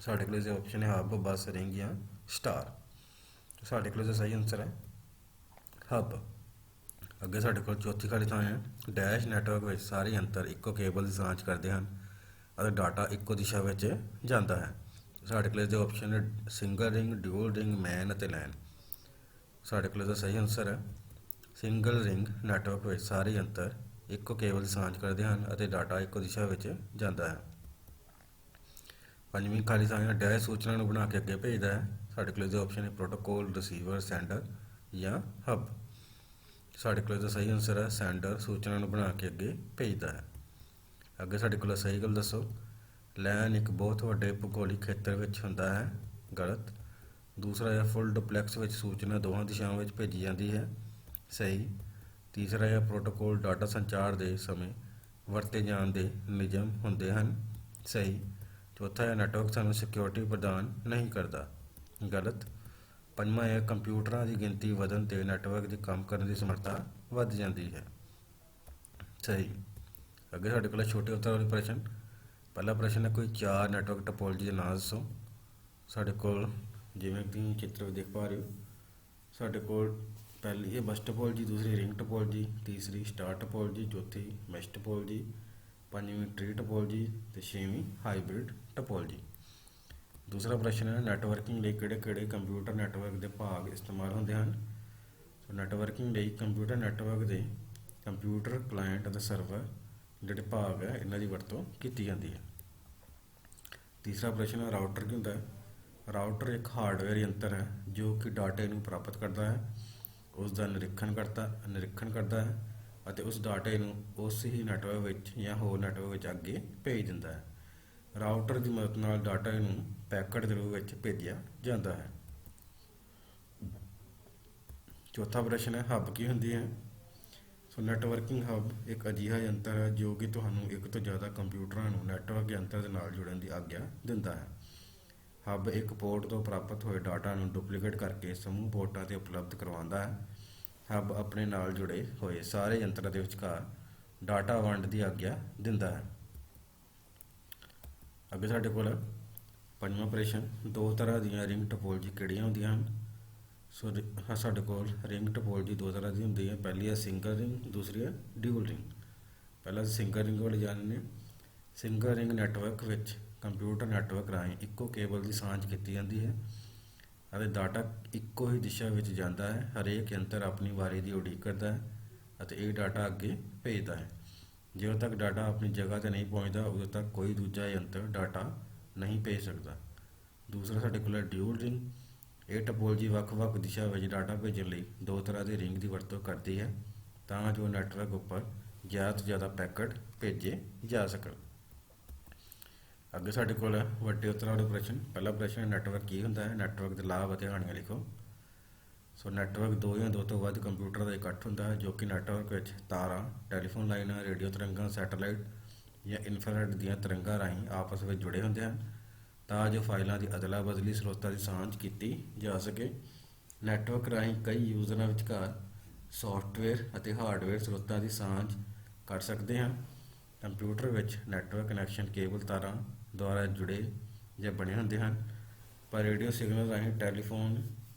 ਸਾਡੇ ਕੋਲ ਇਸਦੇ ਆਪਸ਼ਨ ਹੈ ਹੱਬ, ਬੱਸ, ਰਿੰਗ ਜਾਂ ਸਟਾਰ। ਸਾਡੇ ਕੋਲ ਇਸਦਾ ਸਹੀ ਆਨਸਰ ਹੈ ਹੱਬ। ਅੱਗੇ ਸਾਡੇ ਕੋਲ ਚੌਥੀ ਖਾਲੀ ਥਾਂ ਹੈ ਡੈਸ਼ ਨੈਟਵਰਕ ਵਿੱਚ ਸਾਰੇ ਯੰਤਰ ਇੱਕੋ ਕੇਬਲ ਦੀ ਸਾਂਝ ਕਰਦੇ ਹਨ ਅਤੇ ਡਾਟਾ ਇੱਕੋ ਦਿਸ਼ਾ ਵਿੱਚ ਜਾਂਦਾ ਹੈ। ਸਾਡੇ ਕੋਲ ਇਸਦੇ ਆਪਸ਼ਨ ਹੈ ਸਿੰਗਲ ਰਿੰਗ, ਡਿਊਲ ਰਿੰਗ, ਮੈਨ ਅਤੇ ਲੈਨ। ਸਾਡੇ ਕੋਲ ਇਸਦਾ ਸਹੀ ਆਨਸਰ ਹੈ ਸਿੰਗਲ ਰਿੰਗ ਨੈਟਵਰਕ ਵਿੱਚ ਸਾਰੇ ਯੰਤਰ ਇੱਕੋ ਕੇਬਲ ਦੀ ਸਾਂਝ ਕਰਦੇ ਹਨ ਅਤੇ ਡਾਟਾ ਇੱਕੋ ਦਿਸ਼ਾ ਵਿੱਚ ਜਾਂਦਾ ਹੈ। ਪੰਜਵੀਂ ਖਾਲੀ ਥਾਂ ਹੈ ਡੈਸ਼ ਸੂਚਨਾ ਨੂੰ ਬਣਾ ਕੇ ਅੱਗੇ ਭੇਜਦਾ ਹੈ। ਸਾਡੇ ਕੋਲ ਇਸਦੇ ਆਪਸ਼ਨ ਹੈ ਪ੍ਰੋਟੋਕੋਲ, ਰਿਸੀਵਰ, ਸੈਂਡਰ ਜਾਂ ਹੱਬ। ਸਾਡੇ ਕੋਲ ਇਸਦਾ ਸਹੀ ਆਨਸਰ ਹੈ ਸੈਂਡਰ ਸੂਚਨਾ ਨੂੰ ਬਣਾ ਕੇ ਅੱਗੇ ਭੇਜਦਾ ਹੈ। ਅੱਗੇ ਸਾਡੇ ਕੋਲ ਸਹੀ ਗੱਲ ਦੱਸੋ। ਲੈਨ ਇੱਕ ਬਹੁਤ ਵੱਡੇ ਭੂਗੋਲਿਕ ਖੇਤਰ ਵਿੱਚ ਹੁੰਦਾ ਹੈ। ਗਲਤ। ਦੂਸਰਾ ਹੈ ਫੁੱਲ ਡੁਪਲੈਕਸ ਵਿੱਚ ਸੂਚਨਾ ਦੋਹਾਂ ਦਿਸ਼ਾਵਾਂ ਵਿੱਚ ਭੇਜੀ ਜਾਂਦੀ ਹੈ। ਸਹੀ। ਤੀਸਰਾ ਹੈ ਪ੍ਰੋਟੋਕੋਲ ਡਾਟਾ ਸੰਚਾਰ ਦੇ ਸਮੇਂ ਵਰਤੇ ਜਾਣ ਦੇ ਨਿਯਮ ਹੁੰਦੇ ਹਨ। ਸਹੀ। ਚੌਥਾ ਹੈ ਨੈਟਵਰਕ ਸਾਨੂੰ ਸਿਕਿਉਰਿਟੀ ਪ੍ਰਦਾਨ ਨਹੀਂ ਕਰਦਾ। ਗਲਤ। ਪੰਜਵਾਂ ਹੈ ਕੰਪਿਊਟਰਾਂ ਦੀ ਗਿਣਤੀ ਵਧਣ 'ਤੇ ਨੈਟਵਰਕ ਦੀ ਕੰਮ ਕਰਨ ਦੀ ਸਮਰੱਥਾ ਵੱਧ ਜਾਂਦੀ ਹੈ। ਸਹੀ। ਅੱਗੇ ਸਾਡੇ ਕੋਲ ਛੋਟੇ ਉੱਤਰ ਵਾਲੇ ਪ੍ਰਸ਼ਨ। ਪਹਿਲਾ ਪ੍ਰਸ਼ਨ ਹੈ ਕੋਈ 4 ਨੈਟਵਰਕ ਟੋਪੋਲੋਜੀ ਦੇ ਨਾਂ ਦੱਸੋ। ਸਾਡੇ ਕੋਲ ਜਿਵੇਂ ਕਿ ਚਿੱਤਰ ਦੇਖ ਪਾ ਰਹੇ ਹੋ ਸਾਡੇ ਕੋਲ ਪਹਿਲੀ ਹੈ ਬੱਸ ਟੋਪੋਲੋਜੀ, ਦੂਸਰੀ ਰਿੰਗ ਟੋਪੋਲੋਜੀ, ਤੀਸਰੀ ਸਟਾਰ ਟੋਪੋਲੋਜੀ, ਚੌਥੀ ਮੈਸ਼ ਟੋਪੋਲੋਜੀ, ਪੰਜਵੀਂ ਟਰੀ ਟੋਪੋਲੋਜੀ ਅਤੇ ਛੇਵੀਂ ਹਾਈਬ੍ਰਿਡ ਟੋਪੋਲੋਜੀ। ਦੂਸਰਾ ਪ੍ਰਸ਼ਨ ਹੈ ਨੈਟਵਰਕਿੰਗ ਲਈ ਕਿਹੜੇ ਕਿਹੜੇ ਕੰਪਿਊਟਰ ਨੈਟਵਰਕ ਦੇ ਭਾਗ ਇਸਤੇਮਾਲ ਹੁੰਦੇ ਹਨ। ਨੈਟਵਰਕਿੰਗ ਲਈ ਕੰਪਿਊਟਰ ਨੈਟਵਰਕ ਦੇ ਕੰਪਿਊਟਰ, ਕਲਾਇੰਟ ਅਤੇ ਸਰਵਰ ਜਿਹੜੇ ਭਾਗ ਹੈ ਇਹਨਾਂ ਦੀ ਵਰਤੋਂ ਕੀਤੀ ਜਾਂਦੀ ਹੈ। ਤੀਸਰਾ ਪ੍ਰਸ਼ਨ ਹੈ ਰਾਊਟਰ ਕੀ ਹੁੰਦਾ ਹੈ। ਰਾਊਟਰ ਇੱਕ ਹਾਰਡਵੇਅਰ ਯੰਤਰ ਹੈ ਜੋ ਕਿ ਡਾਟੇ ਨੂੰ ਪ੍ਰਾਪਤ ਕਰਦਾ ਹੈ, ਉਸ ਦਾ ਨਿਰੀਖਣ ਕਰਦਾ ਹੈ ਅਤੇ ਉਸ ਡਾਟੇ ਨੂੰ ਉਸ ਹੀ ਨੈਟਵਰਕ ਵਿੱਚ ਜਾਂ ਹੋਰ ਨੈਟਵਰਕ ਵਿੱਚ ਅੱਗੇ ਭੇਜ ਦਿੰਦਾ ਹੈ। ਰਾਊਟਰ ਦੀ ਮਦਦ ਨਾਲ ਡਾਟਾ ਨੂੰ ਪੈਕਟ ਦੇ ਰੂਪ ਵਿੱਚ ਭੇਜਿਆ ਜਾਂਦਾ ਹੈ। ਚੌਥਾ ਪ੍ਰਸ਼ਨ ਹੈ ਹੱਬ ਕੀ ਹੁੰਦੀ ਹੈ। ਨੈਟਵਰਕਿੰਗ ਹੱਬ ਇੱਕ ਅਜਿਹਾ ਯੰਤਰ ਹੈ ਜੋ ਕਿ ਤੁਹਾਨੂੰ ਇੱਕ ਤੋਂ ਜ਼ਿਆਦਾ ਕੰਪਿਊਟਰਾਂ ਨੂੰ ਨੈਟਵਰਕ ਯੰਤਰ ਦੇ ਨਾਲ ਜੁੜਨ ਦੀ ਆਗਿਆ ਦਿੰਦਾ ਹੈ। ਹੱਬ ਇੱਕ ਪੋਰਟ ਤੋਂ ਪ੍ਰਾਪਤ ਹੋਏ ਡਾਟਾ ਨੂੰ ਡੁਪਲੀਕੇਟ ਕਰਕੇ ਸਮੂਹ ਪੋਰਟਾਂ 'ਤੇ ਉਪਲਬਧ ਕਰਵਾਉਂਦਾ ਹੈ। ਹੱਬ ਆਪਣੇ ਨਾਲ ਜੁੜੇ ਹੋਏ ਸਾਰੇ ਯੰਤਰਾਂ ਦੇ ਵਿਚਕਾਰ ਡਾਟਾ ਵੰਡ ਦੀ ਆਗਿਆ ਦਿੰਦਾ ਹੈ। ਅੱਗੇ ਸਾਡੇ ਕੋਲ ਪੰਜਵਾਂ ਪ੍ਰਸ਼ਨ ਦੋ ਤਰ੍ਹਾਂ ਦੀਆਂ ਰਿੰਗ ਟੋਪੋਲੋਜੀ ਕਿਹੜੀਆਂ ਹੁੰਦੀਆਂ ਹਨ। ਸਾਡੇ ਕੋਲ ਰਿੰਗ ਟੋਪੋਲੋਜੀ ਦੋ ਤਰ੍ਹਾਂ ਦੀ ਹੁੰਦੀ ਹੈ। ਪਹਿਲੀ ਹੈ ਸਿੰਗਲ ਰਿੰਗ, ਦੂਸਰੀ ਹੈ ਡਿਊਲ ਰਿੰਗ। ਪਹਿਲਾਂ ਸਿੰਗਲ ਰਿੰਗ ਵਾਲੇ ਜਾਣਦੇ ਹਾਂ। ਸਿੰਗਲ ਰਿੰਗ ਨੈਟਵਰਕ ਵਿੱਚ ਕੰਪਿਊਟਰ ਨੈਟਵਰਕ ਰਾਹੀਂ ਇੱਕੋ ਕੇਬਲ ਦੀ ਸਾਂਝ ਕੀਤੀ ਜਾਂਦੀ ਹੈ ਅਤੇ ਡਾਟਾ ਇੱਕੋ ਹੀ ਦਿਸ਼ਾ ਵਿੱਚ ਜਾਂਦਾ ਹੈ। ਹਰੇਕ ਯੰਤਰ ਆਪਣੀ ਵਾਰੀ ਦੀ ਉਡੀਕ ਕਰਦਾ ਹੈ ਅਤੇ ਇਹ ਡਾਟਾ ਅੱਗੇ ਭੇਜਦਾ ਹੈ। ਜਦੋਂ ਤੱਕ ਡਾਟਾ ਆਪਣੀ ਜਗ੍ਹਾ 'ਤੇ ਨਹੀਂ ਪਹੁੰਚਦਾ ਉਦੋਂ ਤੱਕ ਕੋਈ ਦੂਜਾ ਯੰਤਰ ਡਾਟਾ ਨਹੀਂ ਭੇਜ ਸਕਦਾ। ਦੂਸਰਾ ਸਾਡੇ ਕੋਲ ਹੈ ਡਿਊਲ ਰਿੰਗ। ਇਹ ਟੋਪੋਲੋਜੀ ਵੱਖ-ਵੱਖ ਦਿਸ਼ਾ ਵਿੱਚ ਡਾਟਾ ਭੇਜਣ ਲਈ ਦੋ ਤਰ੍ਹਾਂ ਦੇ ਰਿੰਗ ਦੀ ਵਰਤੋਂ ਕਰਦੀ ਹੈ ਤਾਂ ਜੋ ਨੈਟਵਰਕ ਉੱਪਰ ਜ਼ਿਆਦਾ ਤੋਂ ਜ਼ਿਆਦਾ ਪੈਕਟ ਭੇਜੇ ਜਾ ਸਕਣ। ਅੱਗੇ ਸਾਡੇ ਕੋਲ ਹੈ ਵੱਡੇ ਉੱਤਰ ਵਾਲੇ ਪ੍ਰਸ਼ਨ। ਪਹਿਲਾ ਪ੍ਰਸ਼ਨ ਹੈ ਨੈਟਵਰਕ ਕੀ ਹੁੰਦਾ ਹੈ। ਨੈਟਵਰਕ ਦੇ ਲਾਭ ਅਤੇ ਹਾਨੀਆਂ ਲਿਖੋ। ਨੈਟਵਰਕ 2 ਜਾਂ 2 ਤੋਂ ਵੱਧ ਕੰਪਿਊਟਰ ਦਾ ਇਕੱਠ ਹੁੰਦਾ ਹੈ ਜੋ ਕਿ ਨੈਟਵਰਕ ਵਿੱਚ ਤਾਰਾਂ, ਟੈਲੀਫੋਨ ਲਾਈਨਾਂ, ਰੇਡੀਓ ਤਰੰਗਾਂ, ਸੈਟੇਲਾਈਟ ਜਾਂ ਇਨਫਰਾਰੈੱਡ ਦੀਆਂ ਤਰੰਗਾਂ ਰਾਹੀਂ ਆਪਸ ਵਿੱਚ ਜੁੜੇ ਹੁੰਦੇ ਹਨ ਤਾਂ ਜੋ ਫਾਈਲਾਂ ਦੀ ਅਦਲਾ ਬਦਲੀ, ਸਰੋਤਾਂ ਦੀ ਸਾਂਝ ਕੀਤੀ ਜਾ ਸਕੇ। ਨੈਟਵਰਕ ਰਾਹੀਂ ਕਈ ਯੂਜ਼ਰਾਂ ਵਿਚਕਾਰ ਸੌਫਟਵੇਅਰ ਅਤੇ ਹਾਰਡਵੇਅਰ ਸਰੋਤਾਂ ਦੀ ਸਾਂਝ ਕਰ ਸਕਦੇ ਹਾਂ। ਕੰਪਿਊਟਰ ਵਿੱਚ ਨੈਟਵਰਕ ਕਨੈਕਸ਼ਨ ਕੇਬਲ ਤਾਰਾਂ ਦੁਆਰਾ ਜੁੜੇ ਜਾਂ ਬਣੇ ਹੁੰਦੇ ਹਨ, ਪਰ ਰੇਡੀਓ ਸਿਗਨਲ ਰਾਹੀਂ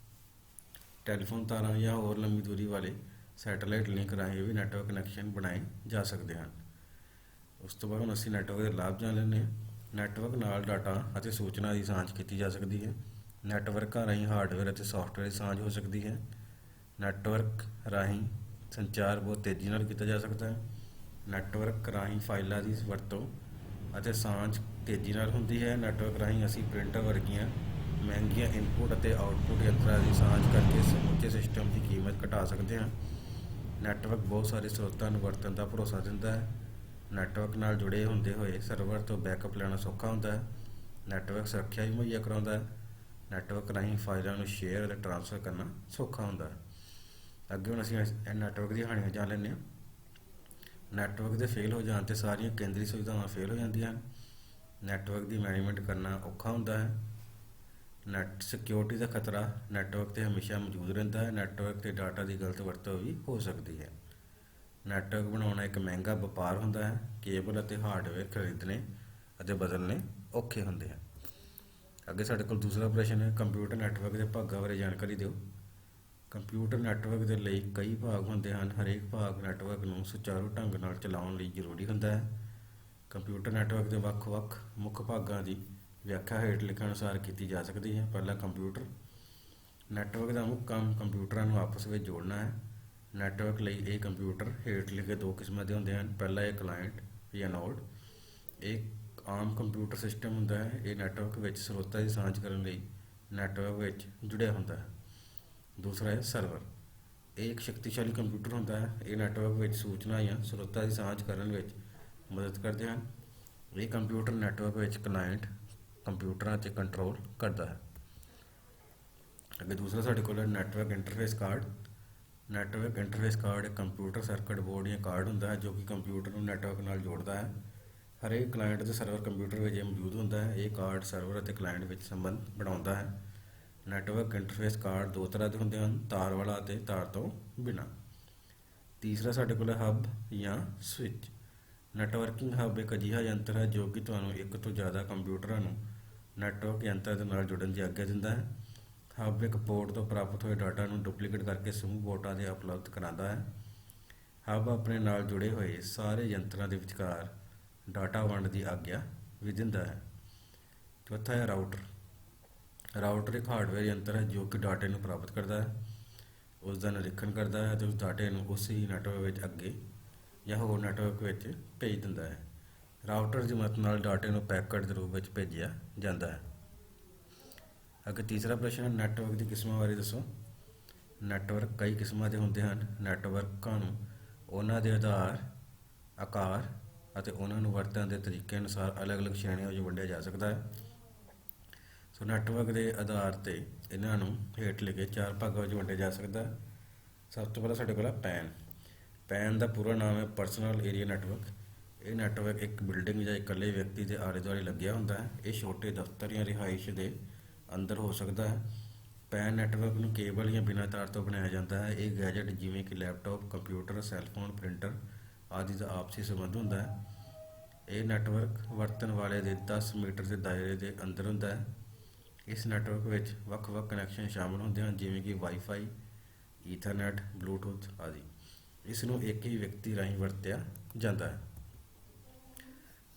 ਟੈਲੀਫੋਨ ਤਾਰਾਂ ਜਾਂ ਹੋਰ ਲੰਮੀ ਦੂਰੀ ਵਾਲੇ ਸੈਟੇਲਾਈਟ ਲਿੰਕ ਰਾਹੀਂ ਵੀ ਨੈਟਵਰਕ ਕਨੈਕਸ਼ਨ ਬਣਾਏ ਜਾ ਸਕਦੇ ਹਨ। ਉਸ ਤੋਂ ਬਾਅਦ ਹੁਣ ਅਸੀਂ ਨੈਟਵਰਕ ਦੇ ਲਾਭ ਜਾਣ ਲੈਂਦੇ ਹਾਂ। ਨੈਟਵਰਕ ਨਾਲ ਡਾਟਾ ਅਤੇ ਸੂਚਨਾ ਦੀ ਸਾਂਝ ਕੀਤੀ ਜਾ ਸਕਦੀ ਹੈ। ਨੈਟਵਰਕਾਂ ਰਾਹੀਂ ਹਾਰਡਵੇਅਰ ਅਤੇ ਸੌਫਟਵੇਅਰ ਦੀ ਸਾਂਝ ਹੋ ਸਕਦੀ ਹੈ। ਨੈਟਵਰਕ ਰਾਹੀਂ ਸੰਚਾਰ ਬਹੁਤ ਤੇਜ਼ੀ ਨਾਲ ਕੀਤਾ ਜਾ ਸਕਦਾ ਹੈ। ਨੈਟਵਰਕ ਰਾਹੀਂ ਫਾਈਲਾਂ ਦੀ ਵਰਤੋਂ ਅਤੇ ਸਾਂਝ ਤੇਜ਼ੀ ਨਾਲ ਹੁੰਦੀ ਹੈ। ਨੈਟਵਰਕ ਰਾਹੀਂ ਅਸੀਂ ਪ੍ਰਿੰਟਰ ਵਰਗੀਆਂ ਮਹਿੰਗੀਆਂ ਇਨਪੁੱਟ ਅਤੇ ਆਉਟਪੁੱਟ ਯੰਤਰਾਂ ਦੀ ਸਾਂਝ ਕਰਕੇ ਸਮੁੱਚੇ ਸਿਸਟਮ ਦੀ ਕੀਮਤ ਘਟਾ ਸਕਦੇ ਹਾਂ। ਨੈਟਵਰਕ ਬਹੁਤ ਸਾਰੇ ਸਰੋਤਾਂ ਨੂੰ ਵਰਤਣ ਦਾ ਭਰੋਸਾ ਦਿੰਦਾ ਹੈ। ਨੈਟਵਰਕ ਨਾਲ ਜੁੜੇ ਹੁੰਦੇ ਹੋਏ ਸਰਵਰ ਤੋਂ ਬੈਕਅਪ ਲੈਣਾ ਸੌਖਾ ਹੁੰਦਾ ਹੈ। ਨੈਟਵਰਕ ਸੁਰੱਖਿਆ ਵੀ ਮੁਹੱਈਆ ਕਰਾਉਂਦਾ ਹੈ। ਨੈਟਵਰਕ ਰਾਹੀਂ ਫਾਈਲਾਂ ਨੂੰ ਸ਼ੇਅਰ ਅਤੇ ਟ੍ਰਾਂਸਫਰ ਕਰਨਾ ਸੌਖਾ ਹੁੰਦਾ ਹੈ। ਅੱਗੇ ਹੁਣ ਅਸੀਂ ਨੈਟਵਰਕ ਦੀਆਂ ਹਾਨੀਆਂ ਜਾਣ ਲੈਂਦੇ ਹਾਂ। ਨੈਟਵਰਕ ਦੇ ਫੇਲ ਹੋ ਜਾਣ 'ਤੇ ਸਾਰੀਆਂ ਕੇਂਦਰੀ ਸੁਵਿਧਾਵਾਂ ਫੇਲ ਹੋ ਜਾਂਦੀਆਂ ਹਨ। ਨੈਟਵਰਕ ਦੀ ਮੈਨੇਜਮੈਂਟ ਕਰਨਾ ਔਖਾ ਹੁੰਦਾ ਹੈ। ਨੈਟ ਸਿਕਿਉਰਿਟੀ ਦਾ ਖਤਰਾ ਨੈਟਵਰਕ 'ਤੇ ਹਮੇਸ਼ਾ ਮੌਜੂਦ ਰਹਿੰਦਾ ਹੈ। ਨੈਟਵਰਕ 'ਤੇ ਡਾਟਾ ਦੀ ਗਲਤ ਵਰਤੋਂ ਵੀ ਹੋ ਸਕਦੀ ਹੈ। ਨੈਟਵਰਕ ਬਣਾਉਣਾ ਇੱਕ ਮਹਿੰਗਾ ਵਪਾਰ ਹੁੰਦਾ ਹੈ। ਕੇਬਲ ਅਤੇ ਹਾਰਡਵੇਅਰ ਖਰੀਦਣੇ ਅਤੇ ਬਦਲਣੇ ਔਖੇ ਹੁੰਦੇ ਹਨ। ਅੱਗੇ ਸਾਡੇ ਕੋਲ ਦੂਸਰਾ ਪ੍ਰਸ਼ਨ ਹੈ, ਕੰਪਿਊਟਰ ਨੈਟਵਰਕ ਦੇ ਭਾਗਾਂ ਬਾਰੇ ਜਾਣਕਾਰੀ ਦਿਓ। ਕੰਪਿਊਟਰ ਨੈਟਵਰਕ ਦੇ ਲਈ ਕਈ ਭਾਗ ਹੁੰਦੇ ਹਨ। ਹਰੇਕ ਭਾਗ ਨੈਟਵਰਕ ਨੂੰ ਸੁਚਾਰੂ ਢੰਗ ਨਾਲ ਚਲਾਉਣ ਲਈ ਜ਼ਰੂਰੀ ਹੁੰਦਾ ਹੈ। ਕੰਪਿਊਟਰ ਨੈਟਵਰਕ ਦੇ ਵੱਖ-ਵੱਖ ਮੁੱਖ ਭਾਗਾਂ ਦੀ ਵਿਆਖਿਆ ਹੇਠ ਲਿਖੇ ਅਨੁਸਾਰ ਕੀਤੀ ਜਾ ਸਕਦੀ ਹੈ। ਪਹਿਲਾ, ਕੰਪਿਊਟਰ। ਨੈਟਵਰਕ ਦਾ ਮੁੱਖ ਕੰਮ ਕੰਪਿਊਟਰਾਂ ਨੂੰ ਆਪਸ ਵਿੱਚ ਜੋੜਨਾ ਹੈ। ਨੈਟਵਰਕ ਲਈ ਇਹ ਕੰਪਿਊਟਰ ਹੇਠ ਲਿਖੇ ਦੋ ਕਿਸਮਾਂ ਦੇ ਹੁੰਦੇ ਹਨ। ਪਹਿਲਾ ਹੈ ਕਲਾਇੰਟ ਜਾਂ ਨੋਡ। ਇਹ ਆਮ ਕੰਪਿਊਟਰ ਸਿਸਟਮ ਹੁੰਦਾ ਹੈ। ਇਹ ਨੈਟਵਰਕ ਵਿੱਚ ਸਰੋਤਾਂ ਦੀ ਸਾਂਝ ਕਰਨ ਲਈ ਨੈਟਵਰਕ ਵਿੱਚ ਜੁੜਿਆ ਹੁੰਦਾ ਹੈ। ਦੂਸਰਾ ਹੈ ਸਰਵਰ। ਇਹ ਇੱਕ ਸ਼ਕਤੀਸ਼ਾਲੀ ਕੰਪਿਊਟਰ ਹੁੰਦਾ ਹੈ। ਇਹ ਨੈਟਵਰਕ ਵਿੱਚ ਸੂਚਨਾ ਜਾਂ ਸਰੋਤਾਂ ਦੀ ਸਾਂਝ ਕਰਨ ਵਿੱਚ ਮਦਦ ਕਰਦੇ ਹਨ। ਇਹ ਕੰਪਿਊਟਰ ਨੈਟਵਰਕ ਵਿੱਚ ਕਲਾਇੰਟ ਕੰਪਿਊਟਰਾਂ 'ਤੇ ਕੰਟਰੋਲ ਕਰਦਾ ਹੈ। ਅੱਗੇ ਦੂਸਰਾ ਸਾਡੇ ਕੋਲ ਹੈ network interface card. Network interface card ਇੱਕ ਕੰਪਿਊਟਰ ਸਰਕਟ ਬੋਰਡ ਜਾਂ ਕਾਰਡ ਹੁੰਦਾ ਹੈ ਜੋ ਕਿ ਕੰਪਿਊਟਰ ਨੂੰ ਨੈਟਵਰਕ ਨਾਲ ਜੋੜਦਾ ਹੈ। ਹਰੇਕ ਕਲਾਇੰਟ ਅਤੇ ਸਰਵਰ ਕੰਪਿਊਟਰ ਵਿੱਚ ਇਹ ਮੌਜੂਦ ਹੁੰਦਾ ਹੈ। ਇਹ ਕਾਰਡ ਸਰਵਰ ਅਤੇ ਕਲਾਇੰਟ ਵਿੱਚ ਸੰਬੰਧ ਬਣਾਉਂਦਾ ਹੈ। ਨੈਟਵਰਕ ਇੰਟਰਫੇਸ ਕਾਰਡ ਦੋ ਤਰ੍ਹਾਂ ਦੇ ਹੁੰਦੇ ਹਨ, ਤਾਰ ਵਾਲਾ ਅਤੇ ਤਾਰ ਤੋਂ ਬਿਨਾਂ। ਤੀਸਰਾ ਸਾਡੇ ਕੋਲ ਹੈ ਹੱਬ ਜਾਂ ਸਵਿੱਚ। ਨੈਟਵਰਕਿੰਗ ਹੱਬ ਇੱਕ ਅਜਿਹਾ ਯੰਤਰ ਹੈ ਜੋ ਕਿ ਤੁਹਾਨੂੰ ਇੱਕ ਤੋਂ ਜ਼ਿਆਦਾ ਕੰਪਿਊਟਰਾਂ ਨੂੰ ਨੈਟਵਰਕ ਯੰਤਰ ਦੇ ਨਾਲ ਜੁੜਨ ਦੀ ਆਗਿਆ ਦਿੰਦਾ ਹੈ। ਹੱਬ ਇੱਕ ਪੋਰਟ ਤੋਂ ਪ੍ਰਾਪਤ ਹੋਏ ਡਾਟਾ ਨੂੰ ਡੁਪਲੀਕੇਟ ਕਰਕੇ ਸਮੂਹ ਪੋਰਟਾਂ 'ਤੇ ਉਪਲਬਧ ਕਰਾਉਂਦਾ ਹੈ। ਹੱਬ ਆਪਣੇ ਨਾਲ ਜੁੜੇ ਹੋਏ ਸਾਰੇ ਯੰਤਰਾਂ ਦੇ ਵਿਚਕਾਰ ਡਾਟਾ ਵੰਡ ਦੀ ਆਗਿਆ ਵੀ ਦਿੰਦਾ ਹੈ। ਚੌਥਾ ਹੈ ਰਾਊਟਰ। ਰਾਊਟਰ ਇੱਕ ਹਾਰਡਵੇਅਰ ਯੰਤਰ ਹੈ ਜੋ ਕਿ ਡਾਟੇ ਨੂੰ ਪ੍ਰਾਪਤ ਕਰਦਾ ਹੈ, ਉਸ ਦਾ ਨਿਰੀਖਣ ਕਰਦਾ ਹੈ ਅਤੇ ਉਸ ਡਾਟੇ ਨੂੰ ਉਸੇ ਨੈਟਵਰਕ ਵਿੱਚ ਅੱਗੇ ਜਾਂ ਹੋਰ ਨੈਟਵਰਕ ਵਿੱਚ ਭੇਜ ਦਿੰਦਾ ਹੈ। ਰਾਊਟਰ ਦੀ ਮਦਦ ਨਾਲ ਡਾਟੇ ਨੂੰ ਪੈਕਟ ਦੇ ਰੂਪ ਵਿੱਚ ਭੇਜਿਆ ਜਾਂਦਾ ਹੈ। ਅੱਗੇ ਤੀਸਰਾ ਪ੍ਰਸ਼ਨ ਹੈ, ਨੈਟਵਰਕ ਦੀ ਕਿਸਮਾਂ ਬਾਰੇ ਦੱਸੋ। ਨੈਟਵਰਕ ਕਈ ਕਿਸਮਾਂ ਦੇ ਹੁੰਦੇ ਹਨ। ਨੈਟਵਰਕਾਂ ਨੂੰ ਉਹਨਾਂ ਦੇ ਆਧਾਰ, ਆਕਾਰ ਅਤੇ ਉਹਨਾਂ ਨੂੰ ਵਰਤਣ ਦੇ ਤਰੀਕੇ ਅਨੁਸਾਰ ਅਲੱਗ-ਅਲੱਗ ਸ਼੍ਰੇਣੀਆਂ ਵਿੱਚ ਵੰਡਿਆ ਜਾ ਸਕਦਾ ਹੈ। ਨੈਟਵਰਕ ਦੇ ਆਧਾਰ 'ਤੇ ਇਹਨਾਂ ਨੂੰ ਹੇਠ ਲਿਖੇ ਚਾਰ ਭਾਗਾਂ ਵਿੱਚ ਵੰਡਿਆ ਜਾ ਸਕਦਾ ਹੈ। ਸਭ ਤੋਂ ਪਹਿਲਾਂ ਸਾਡੇ ਕੋਲ ਹੈ ਪੈਨ। ਪੈਨ ਦਾ ਪੂਰਾ ਨਾਮ ਹੈ ਪਰਸਨਲ ਏਰੀਆ ਨੈਟਵਰਕ। ਇਹ ਨੈਟਵਰਕ ਇੱਕ ਬਿਲਡਿੰਗ ਜਾਂ ਇਕੱਲੇ ਵਿਅਕਤੀ ਦੇ ਆਲੇ ਦੁਆਲੇ ਲੱਗਿਆ ਹੁੰਦਾ ਹੈ। ਇਹ ਛੋਟੇ ਦਫ਼ਤਰ ਜਾਂ ਰਿਹਾਇਸ਼ ਦੇ ਅੰਦਰ ਹੋ ਸਕਦਾ ਹੈ। ਪੈਨ ਨੈਟਵਰਕ ਨੂੰ ਕੇਬਲ ਜਾਂ ਬਿਨਾਂ ਤਾਰ ਤੋਂ ਬਣਾਇਆ ਜਾਂਦਾ ਹੈ। ਇਹ ਗੈਜਟ ਜਿਵੇਂ ਕਿ ਲੈਪਟਾਪ, ਕੰਪਿਊਟਰ, ਸੈੱਲਫੋਨ, ਪ੍ਰਿੰਟਰ ਆਦਿ ਦਾ ਆਪਸੀ ਸੰਬੰਧ ਹੁੰਦਾ ਹੈ। ਇਹ ਨੈਟਵਰਕ ਵਰਤਣ ਵਾਲੇ ਦੇ 10 ਮੀਟਰ ਦੇ ਦਾਇਰੇ ਦੇ ਅੰਦਰ ਹੁੰਦਾ ਹੈ। ਇਸ ਨੈਟਵਰਕ ਵਿੱਚ ਵੱਖ-ਵੱਖ ਕਨੈਕਸ਼ਨ ਸ਼ਾਮਲ ਹੁੰਦੇ ਹਨ ਜਿਵੇਂ ਕਿ ਵਾਈਫਾਈ, ਈਥਰਨੈਟ, ਬਲੂਟੁੱਥ ਆਦਿ। ਇਸ ਨੂੰ ਇੱਕ ਹੀ ਵਿਅਕਤੀ ਰਾਹੀਂ ਵਰਤਿਆ ਜਾਂਦਾ ਹੈ।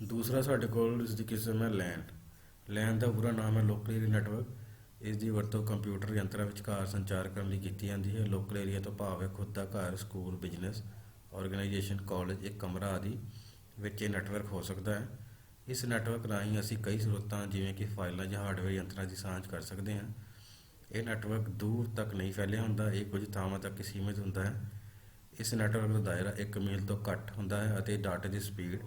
ਦੂਸਰਾ ਸਾਡੇ ਕੋਲ ਇਸ ਦੀ ਕਿਸਮ ਹੈ ਲੈਨ। ਲੈਨ ਦਾ ਪੂਰਾ ਨਾਮ ਹੈ ਲੋਕਲ ਏਰੀਆ ਨੈਟਵਰਕ। ਇਸ ਦੀ ਵਰਤੋਂ ਕੰਪਿਊਟਰ ਯੰਤਰਾਂ ਵਿਚਕਾਰ ਸੰਚਾਰ ਕਰਨ ਲਈ ਕੀਤੀ ਜਾਂਦੀ ਹੈ। ਲੋਕਲ ਏਰੀਆ ਤੋਂ ਭਾਵ ਹੈ ਖੁਦ ਦਾ ਘਰ, ਸਕੂਲ, ਬਿਜ਼ਨਸ, ਆਰਗੇਨਾਈਜੇਸ਼ਨ, ਕਾਲਜ, ਇੱਕ ਕਮਰਾ ਆਦਿ ਵਿੱਚ ਇਹ ਨੈਟਵਰਕ ਹੋ ਸਕਦਾ ਹੈ। ਇਸ ਨੈਟਵਰਕ ਰਾਹੀਂ ਅਸੀਂ ਕਈ ਸਰੋਤਾਂ ਜਿਵੇਂ ਕਿ ਫਾਈਲਾਂ ਜਾਂ ਹਾਰਡਵੇਅਰ ਯੰਤਰਾਂ ਦੀ ਸਾਂਝ ਕਰ ਸਕਦੇ ਹਾਂ। ਇਹ ਨੈਟਵਰਕ ਦੂਰ ਤੱਕ ਨਹੀਂ ਫੈਲਿਆ ਹੁੰਦਾ, ਇਹ ਕੁਝ ਥਾਵਾਂ ਤੱਕ ਸੀਮਿਤ ਹੁੰਦਾ ਹੈ। ਇਸ ਨੈਟਵਰਕ ਦਾ ਦਾਇਰਾ 1 ਮੀਲ ਤੋਂ ਘੱਟ ਹੁੰਦਾ ਹੈ ਅਤੇ ਡਾਟੇ ਦੀ ਸਪੀਡ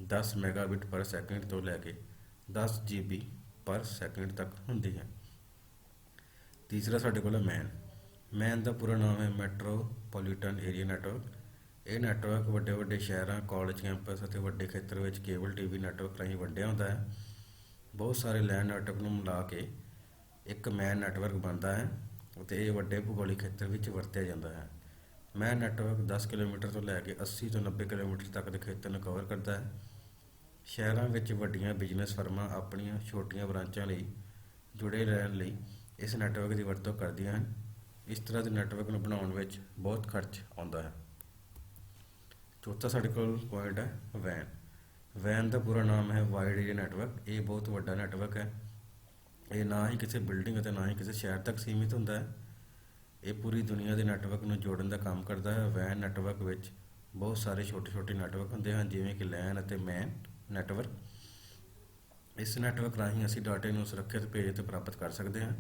10 ਮੈਗਾਬਿਟ ਪਰ ਸੈਕਿੰਡ ਤੋਂ ਲੈ ਕੇ 10 GB ਪਰ ਸੈਕਿੰਡ ਤੱਕ ਹੁੰਦੀ ਹੈ। ਤੀਸਰਾ ਸਾਡੇ ਕੋਲ ਹੈ ਮੈਨ। ਮੈਨ ਦਾ ਪੂਰਾ ਨਾਮ ਹੈ ਮੈਟਰੋਪੋਲੀਟਨ ਏਰੀਆ ਨੈਟਵਰਕ। ਇਹ ਨੈਟਵਰਕ ਵੱਡੇ ਵੱਡੇ ਸ਼ਹਿਰਾਂ, ਕਾਲਜ ਕੈਂਪਸ ਅਤੇ ਵੱਡੇ ਖੇਤਰ ਵਿੱਚ ਕੇਬਲ TV ਨੈਟਵਰਕ ਰਾਹੀਂ ਵੰਡਿਆ ਹੁੰਦਾ ਹੈ। ਬਹੁਤ ਸਾਰੇ ਲੈਨ ਨੈਟਵਰਕ ਨੂੰ ਮਿਲਾ ਕੇ ਇੱਕ ਮੈਨ ਨੈਟਵਰਕ ਬਣਦਾ ਹੈ ਅਤੇ ਇਹ ਵੱਡੇ ਭੂਗੋਲਿਕ ਖੇਤਰ ਵਿੱਚ ਵਰਤਿਆ ਜਾਂਦਾ ਹੈ। ਮੈਨ ਨੈਟਵਰਕ 10 ਕਿਲੋਮੀਟਰ ਤੋਂ ਲੈ ਕੇ 80 ਤੋਂ 90 ਕਿਲੋਮੀਟਰ ਤੱਕ ਦੇ ਖੇਤਰ ਨੂੰ ਕਵਰ ਕਰਦਾ ਹੈ। ਸ਼ਹਿਰਾਂ ਵਿੱਚ ਵੱਡੀਆਂ ਬਿਜ਼ਨਸ ਫਰਮਾਂ ਆਪਣੀਆਂ ਛੋਟੀਆਂ ਬ੍ਰਾਂਚਾਂ ਲਈ ਜੁੜੇ ਰਹਿਣ ਲਈ ਇਸ ਨੈਟਵਰਕ ਦੀ ਵਰਤੋਂ ਕਰਦੀਆਂ ਹਨ। ਇਸ ਤਰ੍ਹਾਂ ਦੇ ਨੈਟਵਰਕ ਨੂੰ ਬਣਾਉਣ ਵਿੱਚ ਬਹੁਤ ਖਰਚ ਆਉਂਦਾ ਹੈ। ਚੌਥਾ ਸਾਡੇ ਕੋਲ ਪੁਆਇੰਟ ਹੈ ਵੈਨ। ਵੈਨ ਦਾ ਪੂਰਾ ਨਾਮ ਹੈ ਵਾਈਡ ਏਰੀਆ ਨੈਟਵਰਕ। ਇਹ ਬਹੁਤ ਵੱਡਾ ਨੈਟਵਰਕ ਹੈ। ਇਹ ਨਾ ਹੀ ਕਿਸੇ ਬਿਲਡਿੰਗ ਅਤੇ ਨਾ ਹੀ ਕਿਸੇ ਸ਼ਹਿਰ ਤੱਕ ਸੀਮਿਤ ਹੁੰਦਾ ਹੈ। ਇਹ ਪੂਰੀ ਦੁਨੀਆ ਦੇ ਨੈੱਟਵਰਕ ਨੂੰ ਜੋੜਨ ਦਾ ਕੰਮ ਕਰਦਾ ਹੈ। ਵੈਨ ਨੈੱਟਵਰਕ ਵਿੱਚ ਬਹੁਤ ਸਾਰੇ ਛੋਟੇ ਛੋਟੇ ਨੈੱਟਵਰਕ ਹੁੰਦੇ ਹਨ, ਜਿਵੇਂ ਕਿ ਲੈਨ ਅਤੇ ਮੈਨ ਨੈੱਟਵਰਕ। ਇਸ ਨੈੱਟਵਰਕ ਰਾਹੀਂ ਅਸੀਂ ਡਾਟੇ ਨੂੰ ਸੁਰੱਖਿਅਤ ਭੇਜ ਅਤੇ ਪ੍ਰਾਪਤ ਕਰ ਸਕਦੇ ਹਾਂ।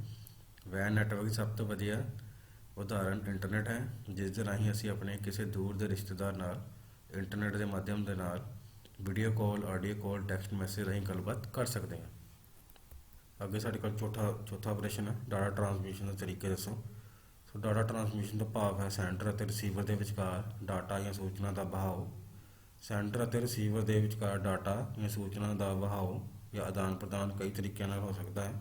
ਵੈਨ ਨੈੱਟਵਰਕ ਦੀ ਸਭ ਤੋਂ ਵਧੀਆ ਉਦਾਹਰਨ ਇੰਟਰਨੈਟ ਹੈ, ਜਿਸ ਦੇ ਰਾਹੀਂ ਅਸੀਂ ਆਪਣੇ ਕਿਸੇ ਦੂਰ ਦੇ ਰਿਸ਼ਤੇਦਾਰ ਨਾਲ ਇੰਟਰਨੈਟ ਦੇ ਮਾਧਿਅਮ ਦੇ ਨਾਲ video call, audio call, text message ਰਾਹੀਂ ਗੱਲਬਾਤ ਕਰ ਸਕਦੇ ਹਾਂ। ਅੱਗੇ ਸਾਡੇ ਕੋਲ ਚੌਥਾ ਪ੍ਰਸ਼ਨ ਹੈ, ਡਾਟਾ ਟਰਾਂਸਮਿਸ਼ਨ ਦੇ ਤਰੀਕੇ ਦੱਸੋ। ਸੋ ਡਾਟਾ ਟਰਾਂਸਮਿਸ਼ਨ ਦਾ ਭਾਵ ਹੈ ਸੈਂਡਰ ਅਤੇ ਰਿਸੀਵਰ ਦੇ ਵਿਚਕਾਰ ਡਾਟਾ ਜਾਂ ਸੂਚਨਾ ਦਾ ਵਹਾਓ। ਸੈਂਡਰ ਅਤੇ ਰਿਸੀਵਰ ਦੇ ਵਿਚਕਾਰ ਡਾਟਾ ਜਾਂ ਸੂਚਨਾ ਦਾ ਵਹਾਓ ਜਾਂ ਆਦਾਨ ਪ੍ਰਦਾਨ ਕਈ ਤਰੀਕਿਆਂ ਨਾਲ ਹੋ ਸਕਦਾ ਹੈ।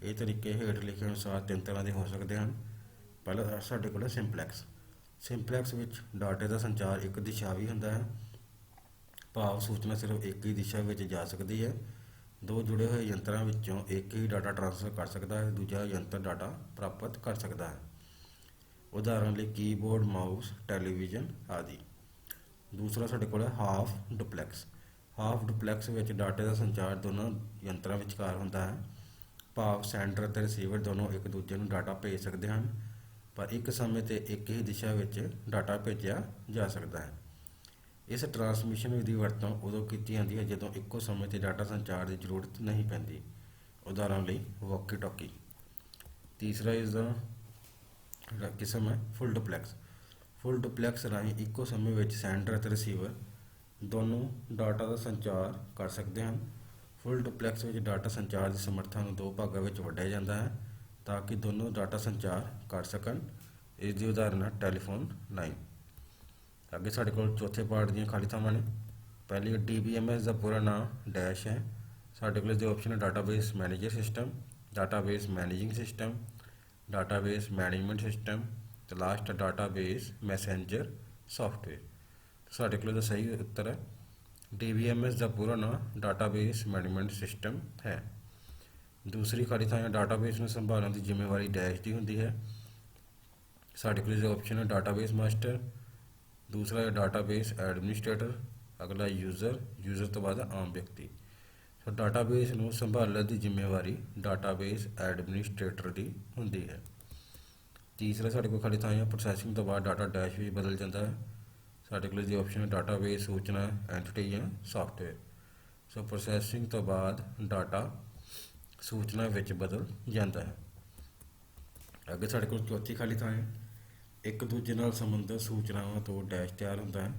ਇਹ ਤਰੀਕੇ ਹੇਠ ਲਿਖੇ ਅਨੁਸਾਰ 3 ਤਰ੍ਹਾਂ ਦੇ ਹੋ ਸਕਦੇ ਹਨ। ਪਹਿਲਾ ਸਾਡੇ ਕੋਲ ਹੈ ਸਿੰਪਲੈਕਸ। ਸਿੰਪਲੈਕਸ ਵਿੱਚ ਡਾਟੇ ਦਾ ਸੰਚਾਰ ਇੱਕ ਦਿਸ਼ਾਵੀ ਹੁੰਦਾ ਹੈ, ਭਾਵ ਸੂਚਨਾ ਸਿਰਫ ਇੱਕ ਹੀ ਦਿਸ਼ਾ ਵਿੱਚ ਜਾ ਸਕਦੀ ਹੈ। ਦੋ ਜੁੜੇ ਹੋਏ ਯੰਤਰਾਂ ਵਿੱਚੋਂ ਇੱਕ ਹੀ ਡਾਟਾ ਟ੍ਰਾਂਸਫਰ ਕਰ ਸਕਦਾ ਹੈ, ਦੂਜਾ ਯੰਤਰ ਡਾਟਾ ਪ੍ਰਾਪਤ ਕਰ ਸਕਦਾ ਹੈ। ਉਦਾਹਰਨ ਲਈ ਕੀਬੋਰਡ, ਮਾਊਸ, ਟੈਲੀਵਿਜ਼ਨ ਆਦਿ। ਦੂਸਰਾ ਸਾਡੇ ਕੋਲ ਹੈ ਹਾਫ ਡੁਪਲੈਕਸ। ਹਾਫ ਡੁਪਲੈਕਸ ਵਿੱਚ ਡਾਟੇ ਦਾ ਸੰਚਾਰ ਦੋਨਾਂ ਯੰਤਰਾਂ ਵਿਚਕਾਰ ਹੁੰਦਾ ਹੈ, ਭਾਵ ਸੈਂਡਰ ਅਤੇ ਰਿਸੀਵਰ ਦੋਨੋਂ ਇੱਕ ਦੂਜੇ ਨੂੰ ਡਾਟਾ ਭੇਜ ਸਕਦੇ ਹਨ, ਪਰ ਇੱਕ ਸਮੇਂ 'ਤੇ ਇੱਕ ਹੀ ਦਿਸ਼ਾ ਵਿੱਚ ਡਾਟਾ ਭੇਜਿਆ ਜਾ ਸਕਦਾ ਹੈ। ਇਸ ਟਰਾਂਸਮਿਸ਼ਨ ਵਿਧੀ ਵਰਤੋਂ ਉਦੋਂ ਕੀਤੀ ਜਾਂਦੀ ਹੈ ਜਦੋਂ ਇੱਕੋ ਸਮੇਂ 'ਤੇ ਡਾਟਾ ਸੰਚਾਰ ਦੀ ਜ਼ਰੂਰਤ ਨਹੀਂ ਪੈਂਦੀ। ਉਦਾਹਰਨ ਲਈ ਵਾਕੀ ਟਾਕੀ। ਤੀਸਰਾ ਇਸ ਦਾ ਕਿਸਮ ਹੈ ਫੁੱਲ ਡੁਪਲੈਕਸ। ਫੁੱਲ ਡੁਪਲੈਕਸ ਰਾਹੀਂ ਇੱਕੋ ਸਮੇਂ ਵਿੱਚ ਸੈਂਡਰ ਅਤੇ ਰਿਸੀਵਰ ਦੋਨੋਂ ਡਾਟਾ ਦਾ ਸੰਚਾਰ ਕਰ ਸਕਦੇ ਹਨ। ਫੁੱਲ ਡੁਪਲੈਕਸ ਵਿੱਚ ਡਾਟਾ ਸੰਚਾਰ ਦੀ ਸਮਰੱਥਾ ਨੂੰ ਦੋ ਭਾਗਾਂ ਵਿੱਚ ਵੰਡਿਆ ਜਾਂਦਾ ਹੈ ਤਾਂ ਕਿ ਦੋਨੋਂ ਡਾਟਾ ਸੰਚਾਰ ਕਰ ਸਕਣ। ਇਸ ਦੀ ਉਦਾਹਰਨ ਹੈ ਟੈਲੀਫੋਨ ਲਾਈਨ। ਅੱਗੇ ਸਾਡੇ ਕੋਲ ਚੌਥੇ ਪਾਰਟ ਦੀਆਂ ਖਾਲੀ ਥਾਵਾਂ ਨੇ। ਪਹਿਲੀ DBMS ਦਾ ਪੂਰਾ ਨਾਮ ਡੈਸ਼ ਹੈ। ਸਾਡੇ ਕੋਲ ਦੇ ਆਪਸ਼ਨ ਹੈ database manager system, database managing system, database management system ਤੇ ਲਾਸਟ ਹੈ ਡਾਟਾਬੇਸ ਮੈਸੇਂਜਰ ਸੌਫਟਵੇਅਰ। ਸਾਡੇ ਕੋਲ ਦਾ ਸਹੀ ਉੱਤਰ ਹੈ DBMS ਦਾ ਪੂਰਾ ਨਾਮ ਡਾਟਾਬੇਸ ਮੈਨੇਜਮੈਂਟ ਸਿਸਟਮ ਹੈ। ਦੂਸਰੀ ਖਾਲੀ ਥਾਂ ਡਾਟਾਬੇਸ ਨੂੰ ਸੰਭਾਲਣ ਦੀ ਜ਼ਿੰਮੇਵਾਰੀ ਡੈਸ਼ ਦੀ ਹੁੰਦੀ ਹੈ। ਸਾਡੇ ਕੋਲ ਜੋ ਆਪਸ਼ਨ ਹੈ ਡਾਟਾਬੇਸ ਮਾਸਟਰ, ਦੂਸਰਾ ਹੈ ਡਾਟਾਬੇਸ ਐਡਮਿਨਿਸਟ੍ਰੇਟਰ, ਅਗਲਾ ਯੂਜ਼ਰ ਤੋਂ ਬਾਅਦ ਆਮ ਵਿਅਕਤੀ। ਸੋ ਡਾਟਾਬੇਸ ਨੂੰ ਸੰਭਾਲਣ ਦੀ ਜ਼ਿੰਮੇਵਾਰੀ ਡਾਟਾਬੇਸ ਐਡਮਿਨਿਸਟ੍ਰੇਟਰ ਦੀ ਹੁੰਦੀ ਹੈ। ਤੀਸਰਾ ਸਾਡੇ ਕੋਲ ਖਾਲੀ ਥਾਂ ਹੈ ਪ੍ਰੋਸੈਸਿੰਗ ਤੋਂ ਬਾਅਦ ਡਾਟਾ ਡੈਸ਼ ਵਿੱਚ ਬਦਲ ਜਾਂਦਾ ਹੈ। ਸਾਡੇ ਕੋਲ ਜੋ ਆਪਸ਼ਨ ਹੈ ਡਾਟਾਬੇਸ ਸੂਚਨਾ ਐਂਟੀਟੀ ਜਾਂ ਸੌਫਟਵੇਅਰ। ਸੋ ਪ੍ਰੋਸੈਸਿੰਗ ਤੋਂ ਬਾਅਦ ਡਾਟਾ ਸੂਚਨਾ ਵਿੱਚ ਬਦਲ ਜਾਂਦਾ ਹੈ। ਅੱਗੇ ਸਾਡੇ ਕੋਲ ਚੌਥੀ ਖਾਲੀ ਥਾਂ ਹੈ ਇੱਕ ਦੂਜੇ ਨਾਲ ਸੰਬੰਧਿਤ ਸੂਚਨਾਵਾਂ ਤੋਂ ਡੈਸ਼ ਤਿਆਰ ਹੁੰਦਾ ਹੈ।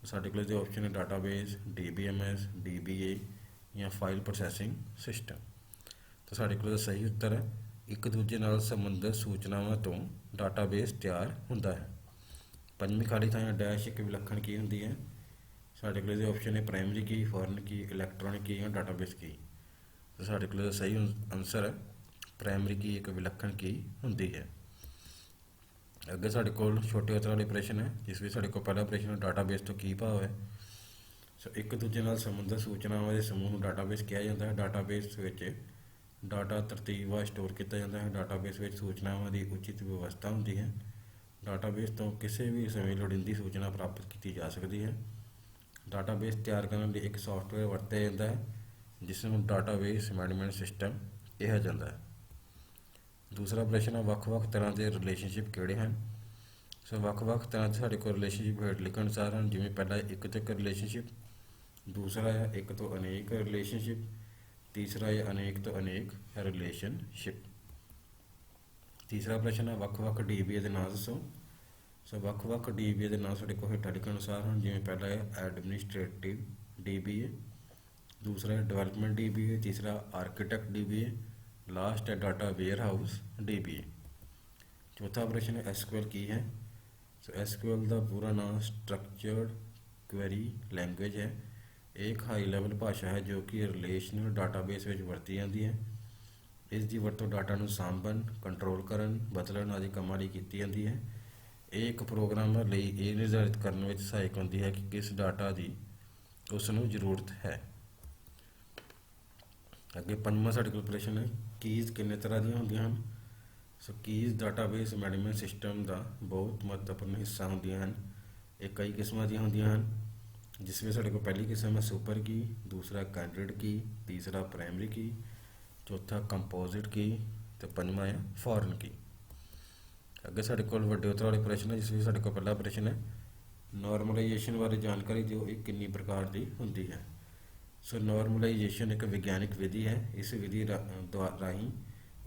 ਸਾਡੇ ਕੋਲ ਜੋ ਆਪਸ਼ਨ ਹੈ ਡਾਟਾਬੇਸ, DBMS, DBA ਜਾਂ ਫਾਈਲ ਪ੍ਰੋਸੈਸਿੰਗ ਸਿਸਟਮ। ਤਾਂ ਸਾਡੇ ਕੋਲ ਸਹੀ ਉੱਤਰ ਹੈ ਇੱਕ ਦੂਜੇ ਨਾਲ ਸੰਬੰਧਿਤ ਸੂਚਨਾਵਾਂ ਤੋਂ ਡਾਟਾਬੇਸ ਤਿਆਰ ਹੁੰਦਾ ਹੈ। ਪੰਜਵੀਂ ਖਾਲੀ ਥਾਂ ਡੈਸ਼ ਇੱਕ ਵਿਲੱਖਣ ਕੀ ਹੁੰਦੀ ਹੈ। ਸਾਡੇ ਕੋਲ ਜੋ ਆਪਸ਼ਨ ਹੈ ਪ੍ਰਾਇਮਰੀ ਕੀ, ਫੋਰਨ ਕੀ, ਇਲੈਕਟ੍ਰੋਨਿਕ ਕੀ ਜਾਂ ਡਾਟਾਬੇਸ ਕੀ। ਤਾਂ ਸਾਡੇ ਕੋਲ ਸਹੀ ਆਨਸਰ ਹੈ ਪ੍ਰਾਇਮਰੀ ਕੀ ਇੱਕ ਵਿਲੱਖਣ ਕੀ ਹੁੰਦੀ ਹੈ। ਅੱਗੇ ਸਾਡੇ ਕੋਲ ਛੋਟੇ ਉੱਤਰ ਵਾਲੇ ਪ੍ਰਸ਼ਨ ਹੈ, ਜਿਸ ਵਿੱਚ ਸਾਡੇ ਕੋਲ ਪਹਿਲਾ ਪ੍ਰਸ਼ਨ ਡਾਟਾਬੇਸ ਤੋਂ ਕੀ ਭਾਵ ਹੈ। ਸੋ ਇੱਕ ਦੂਜੇ ਨਾਲ ਸੰਬੰਧਿਤ ਸੂਚਨਾਵਾਂ ਦੇ ਸਮੂਹ ਨੂੰ ਡਾਟਾਬੇਸ ਕਿਹਾ ਜਾਂਦਾ ਹੈ। ਡਾਟਾਬੇਸ ਵਿੱਚ ਡਾਟਾ ਤਰਤੀਬਵਾਰ ਸਟੋਰ ਕੀਤਾ ਜਾਂਦਾ ਹੈ। ਡਾਟਾਬੇਸ ਵਿੱਚ ਸੂਚਨਾਵਾਂ ਦੀ ਉਚਿਤ ਵਿਵਸਥਾ ਹੁੰਦੀ ਹੈ। ਡਾਟਾਬੇਸ ਤੋਂ ਕਿਸੇ ਵੀ ਸਮੇਂ ਲੋੜੀਂਦੀ ਸੂਚਨਾ ਪ੍ਰਾਪਤ ਕੀਤੀ ਜਾ ਸਕਦੀ ਹੈ। ਡਾਟਾਬੇਸ ਤਿਆਰ ਕਰਨ ਲਈ ਇੱਕ ਸੌਫਟਵੇਅਰ ਵਰਤਿਆ ਜਾਂਦਾ ਹੈ ਜਿਸ ਨੂੰ ਡਾਟਾਬੇਸ ਮੈਨੇਜਮੈਂਟ ਸਿਸਟਮ ਕਿਹਾ ਜਾਂਦਾ ਹੈ। ਦੂਸਰਾ ਪ੍ਰਸ਼ਨ ਹੈ ਵੱਖ-ਵੱਖ ਤਰ੍ਹਾਂ ਦੇ ਰਿਲੇਸ਼ਨਸ਼ਿਪ ਕਿਹੜੇ ਹਨ। ਸੋ ਵੱਖ-ਵੱਖ ਤਰ੍ਹਾਂ ਦੇ ਸਾਡੇ ਕੋਲ ਰਿਲੇਸ਼ਨਸ਼ਿਪ ਹੇਠ ਲਿਖਣ ਅਨੁਸਾਰ ਹਨ, ਜਿਵੇਂ ਪਹਿਲਾ ਇੱਕ ਤੋਂ ਇੱਕ ਰਿਲੇਸ਼ਨਸ਼ਿਪ, ਦੂਸਰਾ ਹੈ ਇੱਕ ਤੋਂ ਅਨੇਕ ਰਿਲੇਸ਼ਨਸ਼ਿਪ, ਤੀਸਰਾ ਹੈ ਅਨੇਕ ਤੋਂ ਅਨੇਕ ਰਿਲੇਸ਼ਨਸ਼ਿਪ। ਤੀਸਰਾ ਪ੍ਰਸ਼ਨ ਹੈ ਵੱਖ-ਵੱਖ DBA ਦੇ ਨਾਂ ਦੱਸੋ। ਸੋ ਵੱਖ-ਵੱਖ DBA ਦੇ ਨਾਂ ਸਾਡੇ ਕੋਲ ਹੇਠਾਂ ਲਿਖਣ ਅਨੁਸਾਰ ਹਨ, ਜਿਵੇਂ ਪਹਿਲਾ ਹੈ ਐਡਮਿਨਿਸਟ੍ਰੇਟਿਵ DBA, ਦੂਸਰਾ ਹੈ ਡਿਵੈਲਪਮੈਂਟ DBA, ਤੀਸਰਾ ਆਰਕੀਟੈਕਟ DBA, ਲਾਸਟ ਹੈ ਡਾਟਾ ਵੇਅਰਹਾਊਸ DBA। ਚੌਥਾ ਪ੍ਰਸ਼ਨ ਹੈ SQL ਕੀ ਹੈ। ਸੋ SQL ਦਾ ਪੂਰਾ ਨਾਮ ਸਟਰਕਚਰਡ ਕੁਐਰੀ ਲੈਂਗੁਏਜ ਹੈ। ਇਹ ਇੱਕ ਹਾਈ ਲੈਵਲ ਭਾਸ਼ਾ ਹੈ ਜੋ ਕਿ ਰਿਲੇਸ਼ਨਲ ਡਾਟਾਬੇਸ ਵਿੱਚ ਵਰਤੀ ਜਾਂਦੀ ਹੈ। ਇਸ ਦੀ ਵਰਤੋਂ ਡਾਟਾ ਨੂੰ ਸਾਂਭਣ, ਕੰਟਰੋਲ ਕਰਨ, ਬਦਲਣ ਆਦਿ ਕੰਮਾਂ ਲਈ ਕੀਤੀ ਜਾਂਦੀ ਹੈ। ਇਹ ਇੱਕ ਪ੍ਰੋਗਰਾਮਰ ਲਈ ਇਹ ਨਿਰਧਾਰਿਤ ਕਰਨ ਵਿੱਚ ਸਹਾਇਕ ਹੁੰਦੀ ਹੈ ਕਿ ਕਿਸ ਡਾਟਾ ਦੀ ਉਸ ਨੂੰ ਜ਼ਰੂਰਤ ਹੈ। ਅੱਗੇ ਪੰਜਵਾਂ ਸਾਡੇ ਕੋਲ ਪ੍ਰਸ਼ਨ ਹੈ ਕੀਜ਼ ਕਿੰਨੇ ਤਰ੍ਹਾਂ ਦੀਆਂ ਹੁੰਦੀਆਂ ਹਨ। ਸੋ ਕੀਜ਼ ਡਾਟਾਬੇਸ ਮੈਨੇਜਮੈਂਟ ਸਿਸਟਮ ਦਾ ਬਹੁਤ ਮਹੱਤਵਪੂਰਨ ਹਿੱਸਾ ਹੁੰਦੀਆਂ ਹਨ। ਇਹ ਕਈ ਕਿਸਮਾਂ ਦੀਆਂ ਹੁੰਦੀਆਂ ਹਨ, ਜਿਸ ਵਿੱਚ ਸਾਡੇ ਕੋਲ ਪਹਿਲੀ ਕਿਸਮ ਹੈ ਸੁਪਰ ਕੀ, ਦੂਸਰਾ ਕੈਂਡੀਡੇਟ ਕੀ, ਤੀਸਰਾ ਪ੍ਰਾਇਮਰੀ ਕੀ, चौथा कंपोजिट की, तो पंजवां है फॉरन की। अगे साढ़े कोल वड्डे उत्तर वाले प्रश्न है, जिस में साढ़े कोल पहला प्रश्न है नॉर्मलाइजेशन बारे जानकारी दिओ, ये कितनी प्रकार की होंगी है। सो नॉर्मलाइजेशन एक विग्यानिक विधि है। इस विधि राही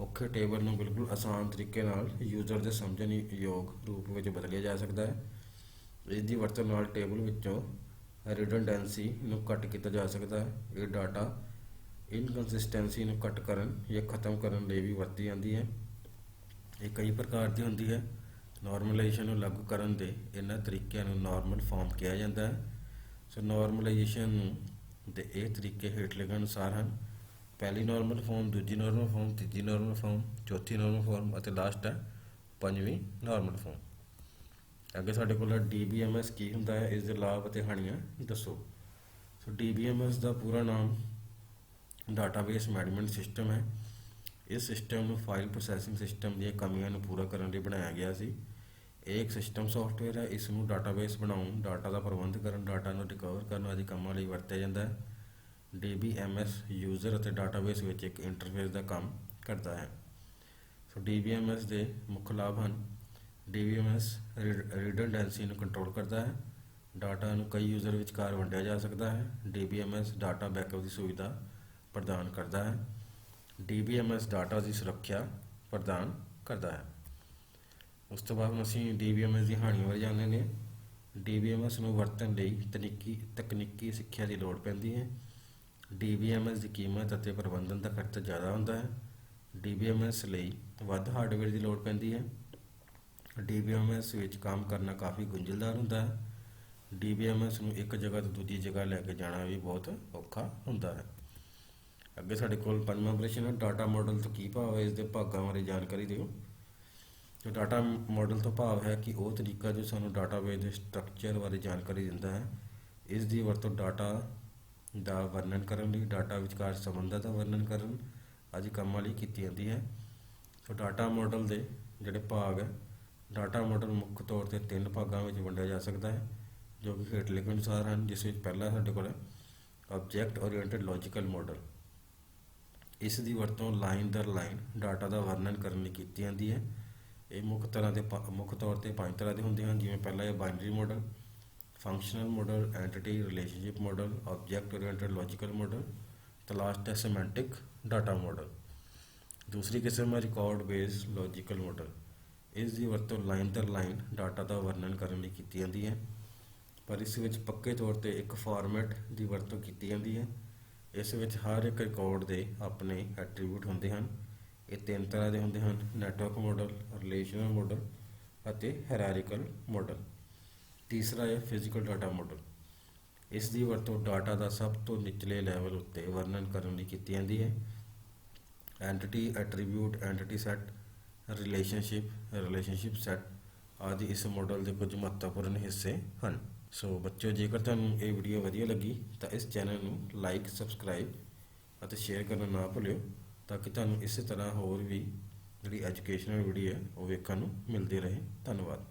औखे टेबल में बिल्कुल आसान तरीके नाल यूजर के समझण योग रूप में बदलिया जा सकता है। इसकी वरतों नाल टेबल विचों रिडंडेंसी नूं घट किया जा सकता है। ये डाटा इनकनसिस्टेंसी नूं घट करन या खत्म करन लई भी वरती जाती है। ये कई प्रकार की होंदी है। नॉर्मलाइजेशन नूं लागू करन दे इन्हां तरीकों नूं नॉर्मल फॉर्म कहा जाता है। सो नॉर्मलाइजेशन दे ये तरीके हेठ लिखे अनुसार हैं। पहली नॉर्मल फॉर्म, दूजी नॉर्मल फॉर्म, तीजी नॉर्मल फॉर्म, चौथी नॉर्मल फॉर्म और लास्ट है पंजवीं नॉर्मल फॉर्म। अगे साढ़े को DBMS की होंदा है, इसके लाभ और हानियां दसो। सो DBMS का पूरा नाम डाटाबेस मैनेजमेंट सिस्टम है। इस सिस्टम को फाइल प्रोसैसिंग सिस्टम दी कमियां नूं पूरा करने लिए बनाया गया सी। एक सिस्टम सॉफ्टवेयर है। इसनूं डाटाबेस बनाउण, डाटा का प्रबंध करन, डाटा नूं रिकवर करन आदि कामां लई वरतिया जांदा है। DBMS यूजर और डाटाबेस विच एक इंटरफेस का काम करता है। सो DBMS के मुख्य लाभ हैं। DBMS रिडंडेंसी कंट्रोल करता है। डाटा नूं कई यूजर विचकार वंडिया जा सकता है। DBMS डाटा बैकअप की सुविधा प्रदान करता है। DBMS डाटा की सुरक्षा प्रदान करता है। उस तो बाद हम असीं DBMS की हानियां बारे जानने। DBMS नूं वरतण लई तकनीकी सिੱਖਿਆ की लोड़ पैंदी है। DBMS की कीमत और प्रबंधन का खर्चा ज़्यादा होता है। DBMS लई वध हार्डवेयर की लोड़ पैंदी है। DBMS विच काम करना काफ़ी गुंझलदार होता है। DBMS नूं एक जगह तो दूजी जगह लैके जाना भी बहुत औखा होता है। अगे साढ़े कोल पंजवां प्रश्न है डाटा मॉडल तो की भाव है, इसके भागों बारे जानकारी दिओ। तो डाटा मॉडल तो भाव है कि वह तरीका जो सानू डाटाबेस के स्ट्रक्चर बारे जानकारी दिंदा है। इसकी वरतों डाटा का वर्णन करने, डाटा विचकार संबंधां का वर्णन करन आदि कामां लई कीती जांदी है। तो डाटा मॉडल के जिहड़े भाग है, डाटा मॉडल मुख्य तौर पर 3 भागों में वंडिया जा सकता है, जो कि हेठ लिखे अनुसार हैं। जिस विच पहला साडे कोल ऑब्जैक्ट ओरिएंटेड लॉजिकल मॉडल। इसकी वरतों लाइन दर लाइन डाटा का वर्णन करने लई कीती जांदी है। ये मुख्य तौर पर 5 तरह के होंदे हैं, जिवें पहला है binary model, functional model, entity relationship model, object oriented logical model, तो लास्ट है सिमेंटिक डाटा मॉडल। दूसरी किस्म है रिकॉर्ड बेस्ड लॉजिकल मॉडल। इसकी वरतों लाइन दर लाइन डाटा का वर्णन करने लई कीती जांदी है, पर इस विच पक्के तौर पर एक फॉर्मेट की वरतों कीती जांदी है। इस विच हर एक रिकॉर्ड के अपने एट्रीब्यूट होंदे हैं। ये 3 तरह के होंदे हैं, नैटवर्क मॉडल, रिलेशनल मॉडल और हायरार्किकल मॉडल। तीसरा है फिजिकल डाटा मॉडल। इसकी वरतों डाटा का सब तो निचले लैवल उत्ते वर्णन करने लई कीती जांदी है। Entity, attribute, entity set, relationship set आदि इस मॉडल के कुछ महत्वपूर्ण हिस्से हैं। सो बच्चों, जेकर तुहानूं ये वीडियो वधिया लगी तो इस चैनल नूं लाइक, सबसक्राइब और शेयर करना ना भुल्लिओ, ताकि तुहानूं इस तरह होर भी जिहड़ी एजुकेशनल वीडियो है वो वेखण नूं मिलदी रहे। धन्नवाद।